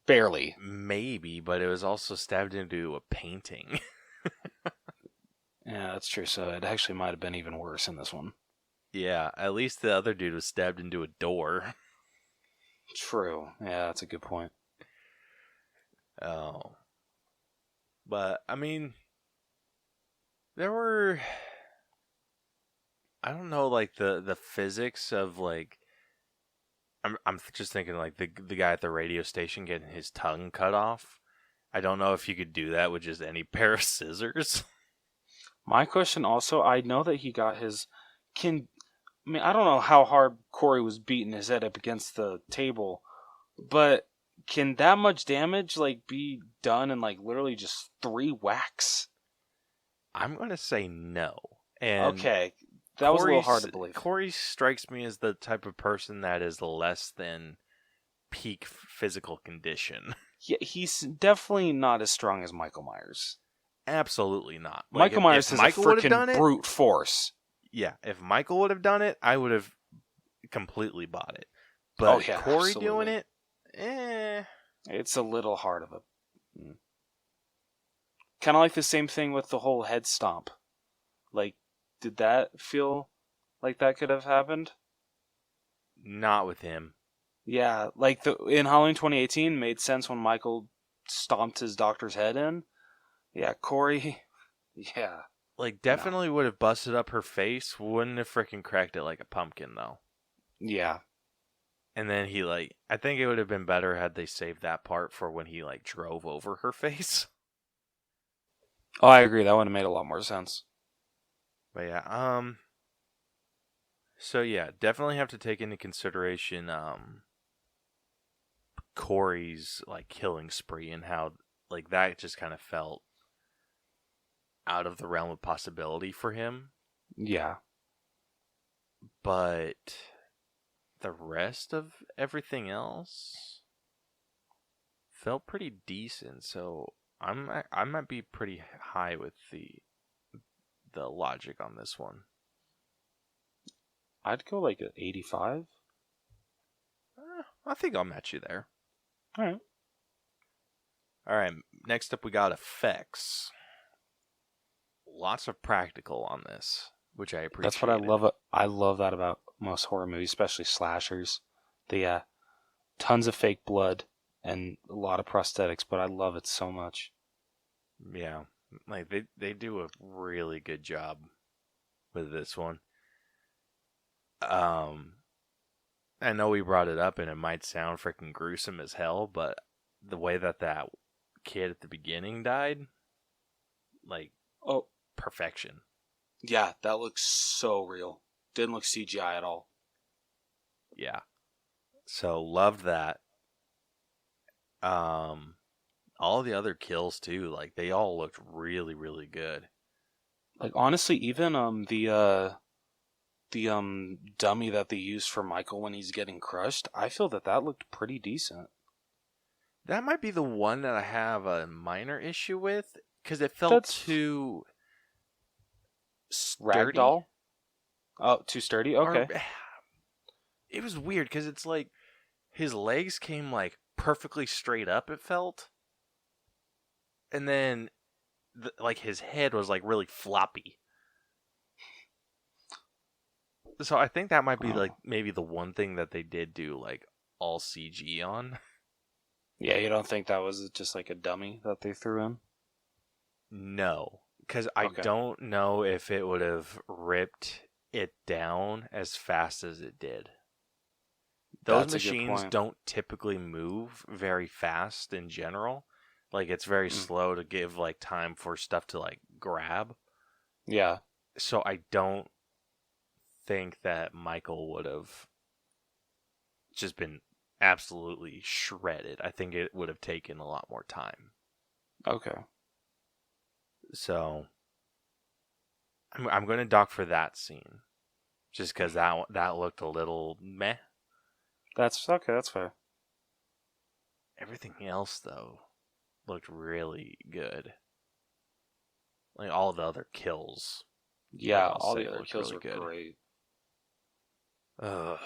Barely. Maybe, but it was also stabbed into a painting. Yeah, that's true. So it actually might have been even worse in this one. Yeah, at least the other dude was stabbed into a door. True. Yeah, that's a good point. Oh. But, I mean, there were, I don't know, like, the physics of, like, I'm just thinking, like, the guy at the radio station getting his tongue cut off. I don't know if you could do that with just any pair of scissors. My question also, I know that he got his... I don't know how hard Corey was beating his head up against the table, but can that much damage be done in literally just 3 whacks? I'm gonna say no. And okay, that was a little hard to believe. Corey strikes me as the type of person that is less than peak physical condition. Yeah, he's definitely not as strong as Michael Myers. Absolutely not. Michael Myers has a freaking brute force. Yeah, if Michael would have done it, I would have completely bought it. But Corey absolutely. doing it, it's a little hard of a... Kind of like the same thing with the whole head stomp. Did that feel like that could have happened? Not with him. Yeah, in Halloween 2018 made sense when Michael stomped his doctor's head in. Yeah, Corey, yeah. Definitely would have busted up her face. Wouldn't have freaking cracked it like a pumpkin, though. Yeah. And then he I think it would have been better had they saved that part for when he drove over her face. Oh, I agree. That would have made a lot more sense. But yeah, so yeah, definitely have to take into consideration Corey's killing spree and how that just kind of felt out of the realm of possibility for him. Yeah. But the rest of everything else felt pretty decent, so I might be pretty high with the logic on this one. I'd go like an 85. I think I'll match you there. All right, next up we got effects. Lots of practical on this, which I appreciate. That's what I love. I love that about most horror movies, especially slashers. Tons of fake blood and a lot of prosthetics, but I love it so much. Yeah, they do a really good job with this one. I know we brought it up and it might sound freaking gruesome as hell, but the way that kid at the beginning died, perfection. Yeah, that looks so real. Didn't look CGI at all. Yeah. So loved that. All the other kills too, they all looked really, really good. Honestly, even the dummy that they used for Michael when he's getting crushed, I feel that looked pretty decent. That might be the one that I have a minor issue with, because it felt too sturdy. Ragdoll? Oh, too sturdy? Okay. It was weird, because it's his legs came perfectly straight up, it felt. And then his head was really floppy. So I think that might be maybe the one thing that they did do all CG on. Yeah, you don't think that was just a dummy that they threw in? No, because I don't know if it would have ripped it down as fast as it did. Those machines don't typically move very fast in general. It's very slow to give time for stuff to grab. Yeah. So I don't think that Michael would have just been absolutely shredded. I think it would have taken a lot more time. Okay. So I'm going to dock for that scene, just because that looked a little meh. That's okay. That's fair. Everything else though looked really good. All the other kills. Yeah, all the other kills really were great. Ugh.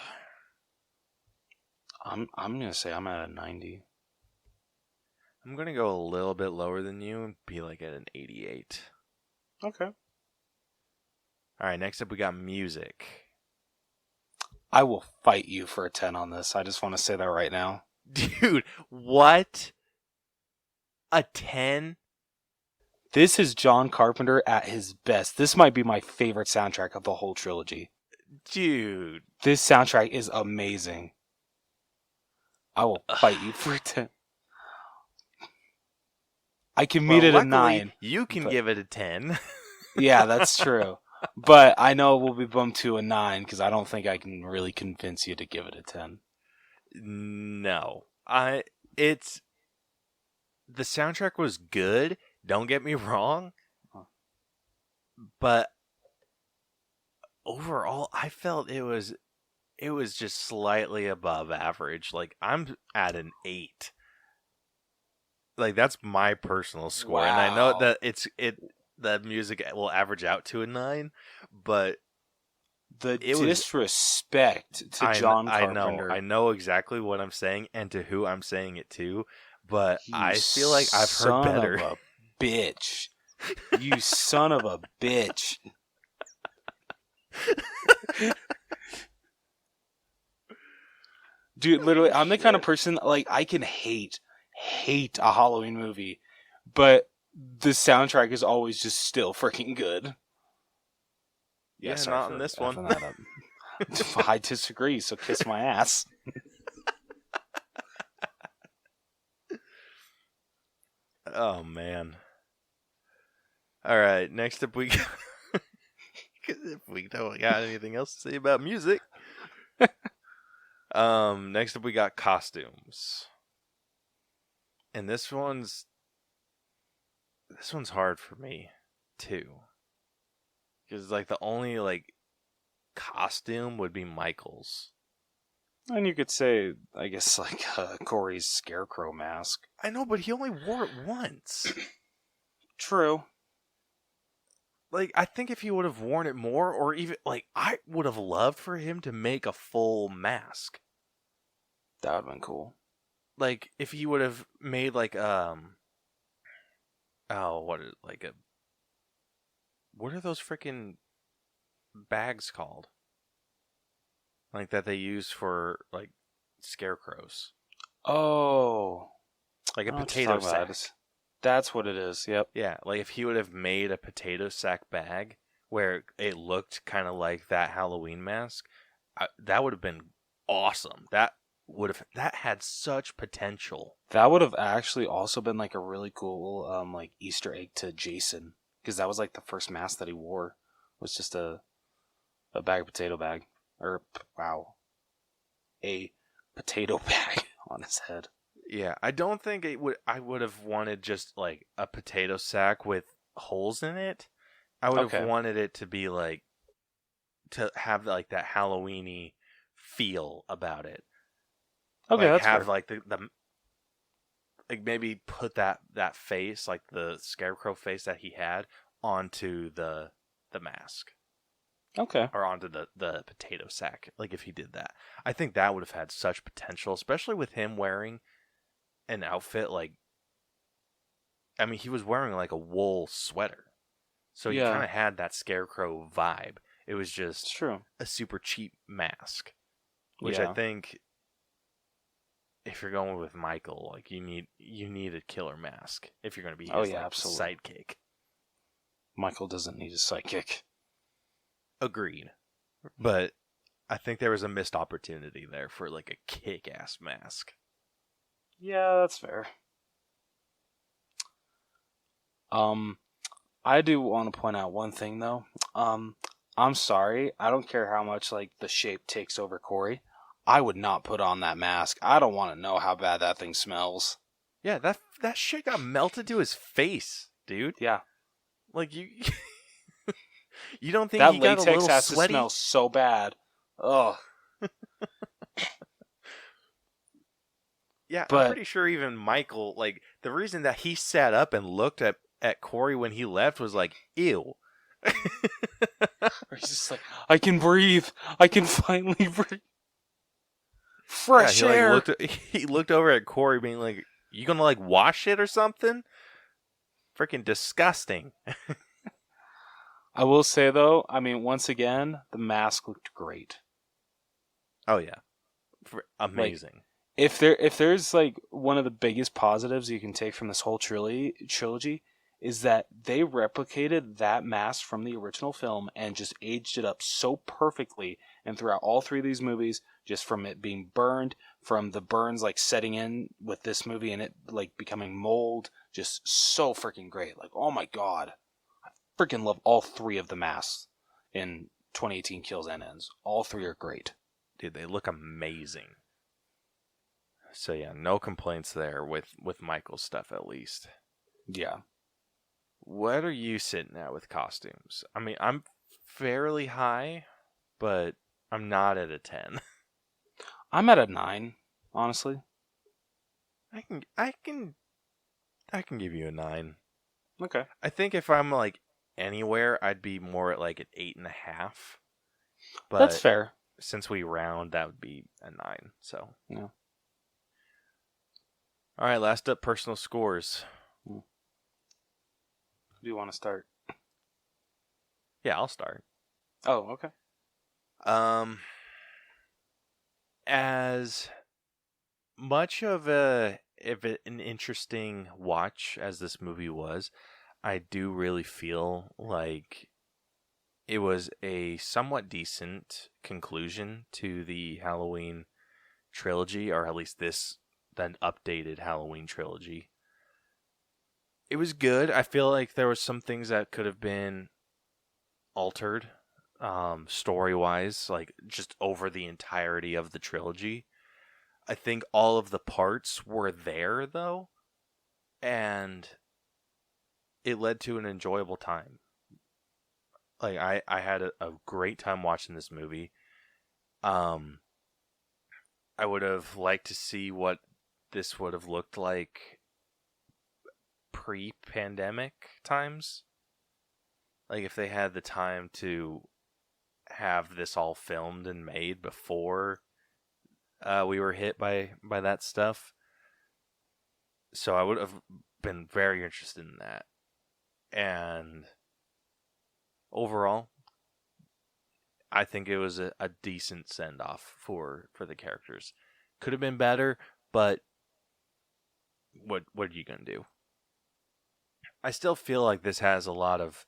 I'm gonna say I'm at a 90. I'm gonna go a little bit lower than you and be at an 88. Okay. All right, next up we got music. I will fight you for a 10 on this. I just want to say that right now. Dude, what? A 10? This is John Carpenter at his best. This might be my favorite soundtrack of the whole trilogy. Dude. This soundtrack is amazing. I will fight you for a 10. I can meet it at a 9. You can give it a 10. Yeah, that's true. But I know we'll be bumped to a 9 because I don't think I can really convince you to give it a 10. No. The soundtrack was good, don't get me wrong. But overall, I felt it was just slightly above average. I'm at an 8. That's my personal score. Wow. And I know that the music will average out to a 9, but the disrespect to John Carpenter. I know exactly what I'm saying and to who I'm saying it to, but I feel like I've heard better. Son of a bitch. You son of a bitch. Dude, literally, I'm the kind of person, I can hate a Halloween movie, but the soundtrack is always just still freaking good. Yeah, not in this one. I disagree, so kiss my ass. Oh, man. All right, next up we got... if we don't got anything else to say about music. Next up we got costumes. And this one's hard for me, too. Because, like, the only, like, costume would be Michael's. And you could say, I guess, like Corey's scarecrow mask. I know, but he only wore it once. True. Like, I think if he would have worn it more, or even, like, I would have loved for him to make a full mask. That would have been cool. Like, if he would have made, like, what are those freaking bags called? Like, that they use for, like, scarecrows. Oh. Like a I know what potato you're talking about. sack. That's what it is, yep. Yeah, like if he would have made a potato sack bag where it looked kind of like that Halloween mask, that would have been awesome. That had such potential. That would have actually also been like a really cool like Easter egg to Jason, because that was like the first mask that he wore was just a bag of potato bag, or a potato bag on his head. Yeah, I don't think I would have wanted just like a potato sack with holes in it. I would have wanted it to be like, to have like that Halloween-y feel about it. Okay, like, that's have fair. like the like maybe put that face, like the scarecrow face that he had, onto the mask. Okay. Or onto the potato sack. Like if he did that, I think that would have had such potential, especially with him wearing an outfit like, I mean, he was wearing like a wool sweater, so he kind of had that scarecrow vibe. It was just true. a super cheap mask, which I think if you're going with Michael, like you need a killer mask if you're going to be his sidekick. Michael doesn't need a sidekick. Agreed, but I think there was a missed opportunity there for like a kick-ass mask. Yeah, that's fair. I do want to point out one thing though. I'm sorry. I don't care how much like the shape takes over Corey. I would not put on that mask. I don't want to know how bad that thing smells. Yeah, that shit got melted to his face, dude. Yeah. Like you you don't think that he got a latex little has sweaty? To smell so bad. Ugh. Yeah, I'm pretty sure even Michael, like, the reason that he sat up and looked at Corey when he left was like, ew. He's just like, I can breathe. I can finally breathe. Fresh air. Like, he looked over at Corey being like, you gonna, like, wash it or something? Freaking disgusting. I will say, though, I mean, once again, the mask looked great. Oh, yeah. Amazing. Like, if there's like one of the biggest positives you can take from this whole trilogy is that they replicated that mask from the original film and just aged it up so perfectly, and throughout all three of these movies, just from it being burned, from the burns like setting in with this movie and it like becoming mold, just so freaking great. Like, oh my god, I freaking love all three of the masks in 2018 Kills and Ends. All three are great. Dude, they look amazing. So yeah, no complaints there with Michael's stuff, at least. Yeah. What are you sitting at with costumes? I mean, I'm fairly high, but I'm not at a 10. I'm at a 9, honestly. I can give you a 9. Okay. I think if I'm like anywhere, I'd be more at like an 8.5. But that's fair. Since we round, that would be a 9. So yeah. All right, last up, personal scores. Do you want to start? Yeah, I'll start. Oh, okay. As much of an interesting watch as this movie was, I do really feel like it was a somewhat decent conclusion to the Halloween trilogy, or at least that updated Halloween trilogy. It was good. I feel like there was some things that could have been altered, story-wise, like just over the entirety of the trilogy. I think all of the parts were there, though, and it led to an enjoyable time. Like, I had a great time watching this movie. I would have liked to see what this would have looked like pre-pandemic times. Like, if they had the time to have this all filmed and made before we were hit by that stuff. So I would have been very interested in that. And overall, I think it was a decent send-off for the characters. Could have been better, but what are you going to do? I still feel like this has a lot of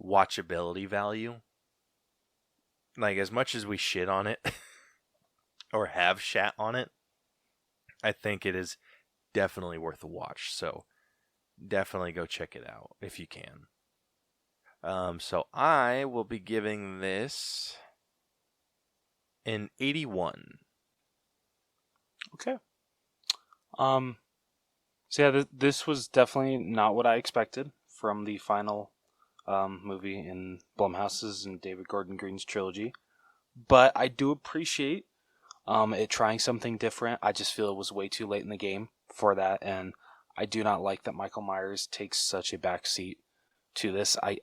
watchability value. Like, as much as we shit on it, or have shat on it, I think it is definitely worth a watch. So definitely go check it out if you can. So I will be giving this an 81. Okay. So yeah, this was definitely not what I expected from the final movie in Blumhouse's and David Gordon Green's trilogy. But I do appreciate it trying something different. I just feel it was way too late in the game for that, and I do not like that Michael Myers takes such a backseat to this. I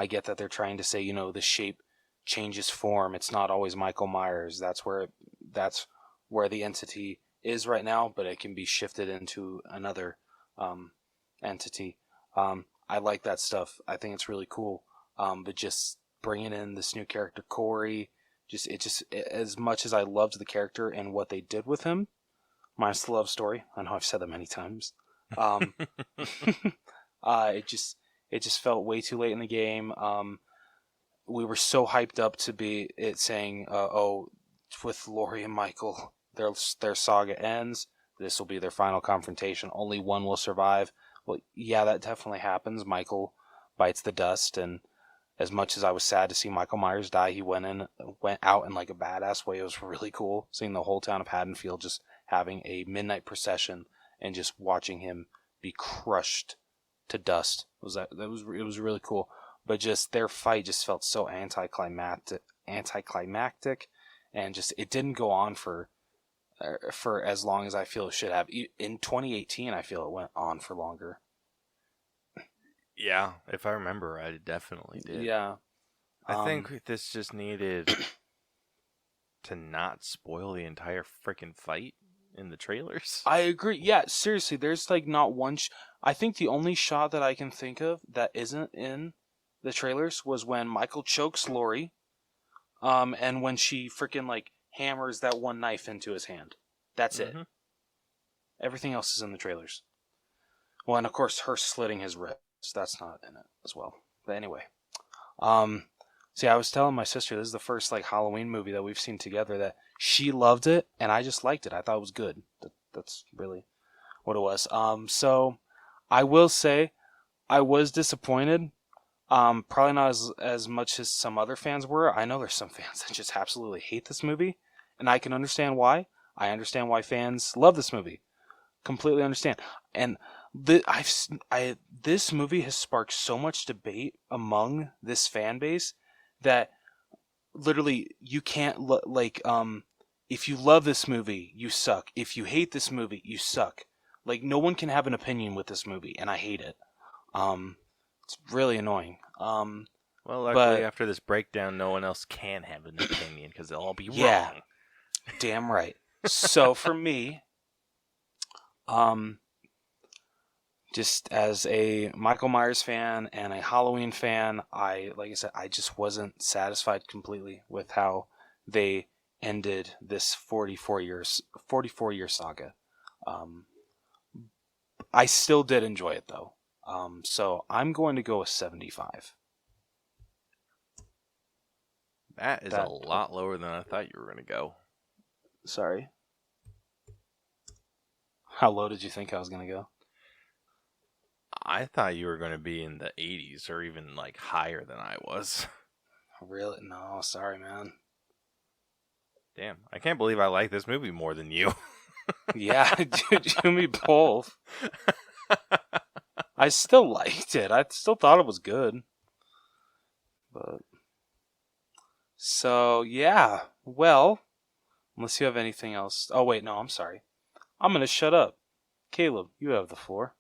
get that they're trying to say, the shape changes form. It's not always Michael Myers. That's where the entity is right now, but it can be shifted into another entity. I like that stuff. I think it's really cool. But just bringing in this new character, Corey, as much as I loved the character and what they did with him, minus the love story. I know I've said that many times. It just felt way too late in the game. We were so hyped up to be it saying, with Laurie and Michael, their saga ends. This will be their final confrontation. Only one will survive. Well, yeah, that definitely happens. Michael bites the dust, and as much as I was sad to see Michael Myers die, he went out in like a badass way. It was really cool seeing the whole town of Haddonfield just having a midnight procession and just watching him be crushed to dust. It was really cool. But just their fight just felt so anticlimactic, and just it didn't go on for as long as I feel it should have. In 2018, I feel it went on for longer. Yeah, if I remember right, it definitely did. Yeah. I think this just needed to not spoil the entire freaking fight in the trailers. I agree. Yeah, seriously, there's like not one... I think the only shot that I can think of that isn't in the trailers was when Michael chokes Laurie, and when she freaking like hammers that one knife into his hand. That's it. Everything else is in the trailers. Well, and of course, her slitting his wrist. That's not in it as well. But anyway. See, I was telling my sister, this is the first like Halloween movie that we've seen together that she loved it, and I just liked it. I thought it was good. That's really what it was. So I will say I was disappointed. Probably not as much as some other fans were. I know there's some fans that just absolutely hate this movie, and I can understand why. I understand why fans love this movie. Completely understand. And this movie has sparked so much debate among this fan base that literally you can't if you love this movie, you suck. If you hate this movie, you suck. Like, no one can have an opinion with this movie, and I hate it. It's really annoying. Well, luckily, after this breakdown, no one else can have an opinion because they'll all be wrong. Damn right. So for me, just as a Michael Myers fan and a Halloween fan, like I said, I just wasn't satisfied completely with how they ended this 44-year saga. I still did enjoy it though. So I'm going to go with 75. That is a lot lower than I thought you were going to go. Sorry. How low did you think I was going to go? I thought you were going to be in the 80s or even like higher than I was. Really? No, sorry, man. Damn, I can't believe I like this movie more than you. Yeah, dude, you and me both. I still liked it. I still thought it was good. But so yeah, well, unless you have anything else. Oh wait, no, I'm sorry. I'm gonna shut up. Caleb, you have the floor.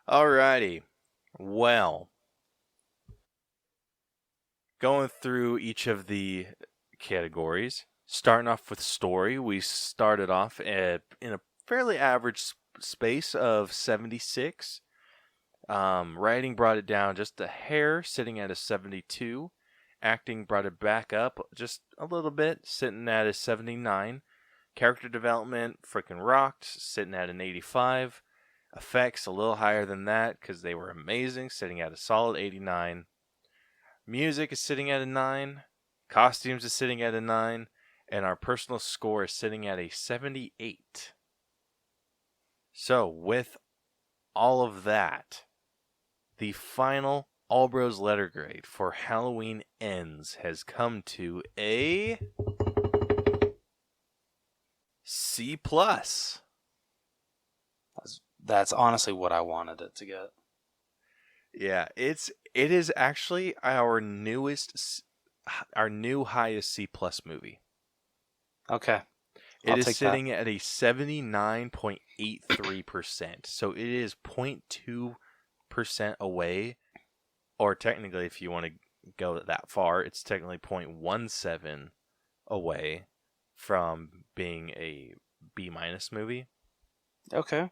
Alrighty. Well, going through each of the categories, starting off with story, we started off in a fairly average space of 76. Writing brought it down just a hair, sitting at a 72. Acting brought it back up just a little bit, sitting at a 79. Character development freaking rocked, sitting at an 85. Effects a little higher than that because they were amazing, sitting at a solid 89. Music is sitting at a 9. Costumes is sitting at a 9. And our personal score is sitting at a 78. So, with all of that, the final All Bros letter grade for Halloween Ends has come to a C+. That's honestly what I wanted it to get. Yeah, it is actually our new highest C+ movie. Okay. It is sitting at a 79.83%. So it is 0.2% away, or technically if you want to go that far, it's technically 0.17 away from being a B- movie. Okay.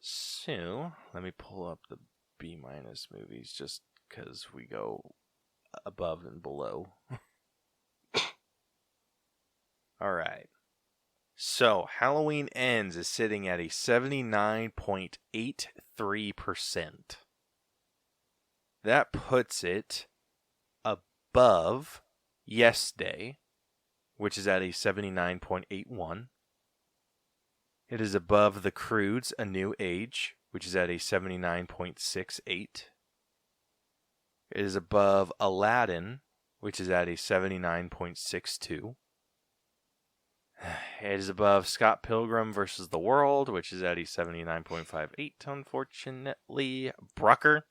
So let me pull up the B- movies just because we go above and below. All right. So Halloween Ends is sitting at a 79.83%. That puts it above Yes Day, which is at a 79.81. It is above The Croods, A New Age, which is at a 79.68. It is above Aladdin, which is at a 79.62. It is above Scott Pilgrim versus the World, which is at a 79.58, unfortunately. Brucker.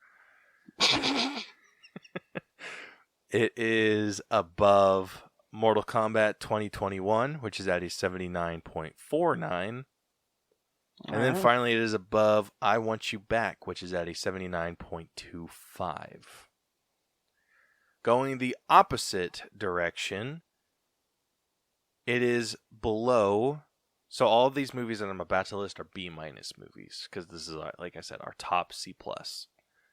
It is above Mortal Kombat 2021, which is at a 79.49. And then finally, it is above I Want You Back, which is at a 79.25. Going the opposite direction, it is below. So all of these movies that I'm about to list are B- movies, because this is, like I said, our top C+.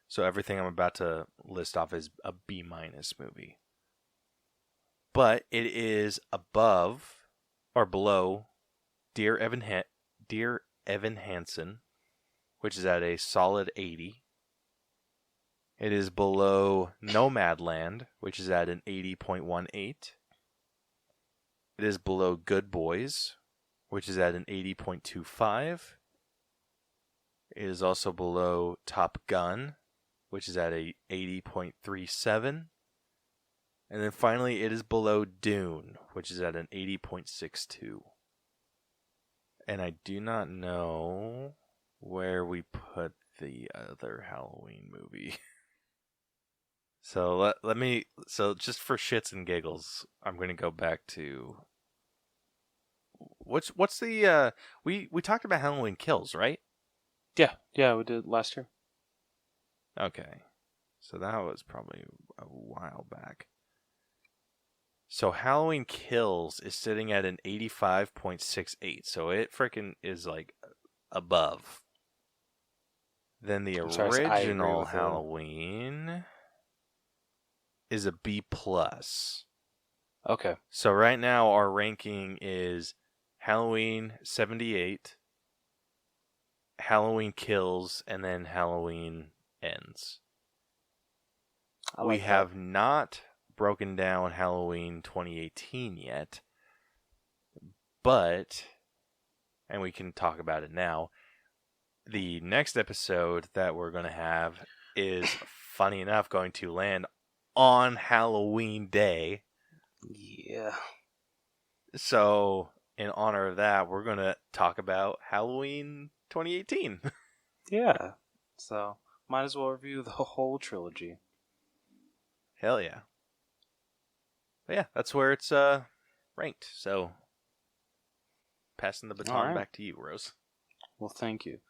So everything I'm about to list off is a B- movie. But it is above or below Dear Evan Hansen, which is at a solid 80. It is below Nomadland, which is at an 80.18. It is below Good Boys, which is at an 80.25. It is also below Top Gun, which is at a 80.37. And then finally, it is below Dune, which is at an 80.62. And I do not know where we put the other Halloween movie. So let me, just for shits and giggles, I'm going to go back to what's the we talked about Halloween Kills, right? Yeah, we did last year. Okay. So that was probably a while back. So Halloween Kills is sitting at an 85.68. So it freaking is like above. Then the original Halloween is a B+. Okay. So right now our ranking is Halloween 78, Halloween Kills, and then Halloween Ends. We have not broken down Halloween 2018 yet, but and we can talk about it now. The next episode that we're going to have is, funny enough, going to land on Halloween Day. Yeah. So, in honor of that, we're going to talk about Halloween 2018. Yeah. So, might as well review the whole trilogy. Hell yeah. But yeah, that's where it's ranked. So, passing the baton back to you, Rose. Well, thank you.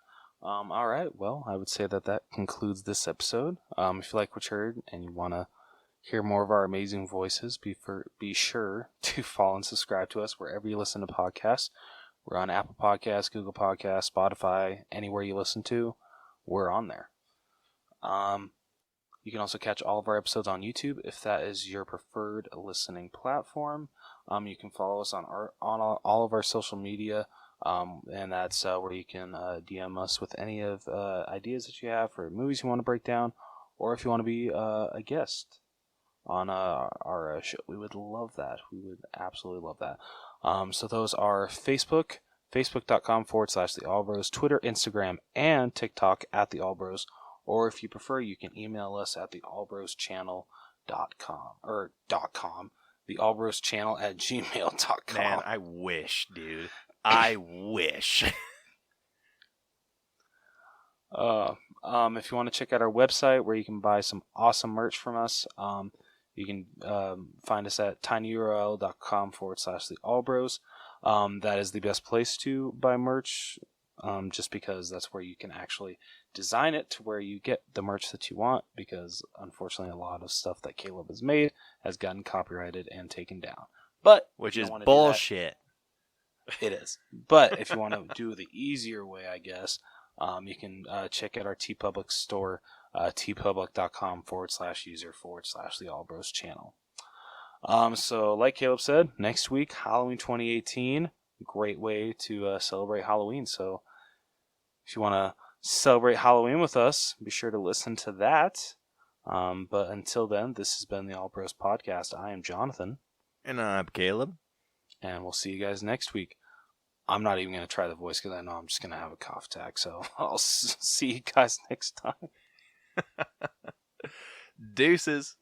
All right. Well, I would say that concludes this episode. If you like what you heard and you want to hear more of our amazing voices, be sure to follow and subscribe to us wherever you listen to podcasts. We're on Apple Podcasts, Google Podcasts, Spotify, anywhere you listen to, we're on there. You can also catch all of our episodes on YouTube if that is your preferred listening platform. You can follow us on all of our social media. And that's where you can DM us with any of ideas that you have for movies you want to break down, or if you want to be a guest on our show. We would love that. We would absolutely love that. So those are Facebook, facebook.com/The Allbros, Twitter, Instagram, and TikTok at The Allbros, or if you prefer, you can email us at theallbroschannel.com or .com, theallbroschannel@gmail.com. Man, I wish, dude. I wish. If you want to check out our website where you can buy some awesome merch from us, you can find us at tinyurl.com/The Allbros. That is the best place to buy merch, just because that's where you can actually design it to where you get the merch that you want, because unfortunately a lot of stuff that Caleb has made has gotten copyrighted and taken down. But which is bullshit. It is. But if you want to do the easier way, I guess, you can check out our TeePublic store, tpublic.com/user/The Allbros channel. So, like Caleb said, next week, Halloween 2018, great way to celebrate Halloween. So, if you want to celebrate Halloween with us, be sure to listen to that. But until then, this has been the Allbros Podcast. I am Jonathan. And I'm Caleb. And we'll see you guys next week. I'm not even going to try the voice because I know I'm just going to have a cough attack. So I'll see you guys next time. Deuces.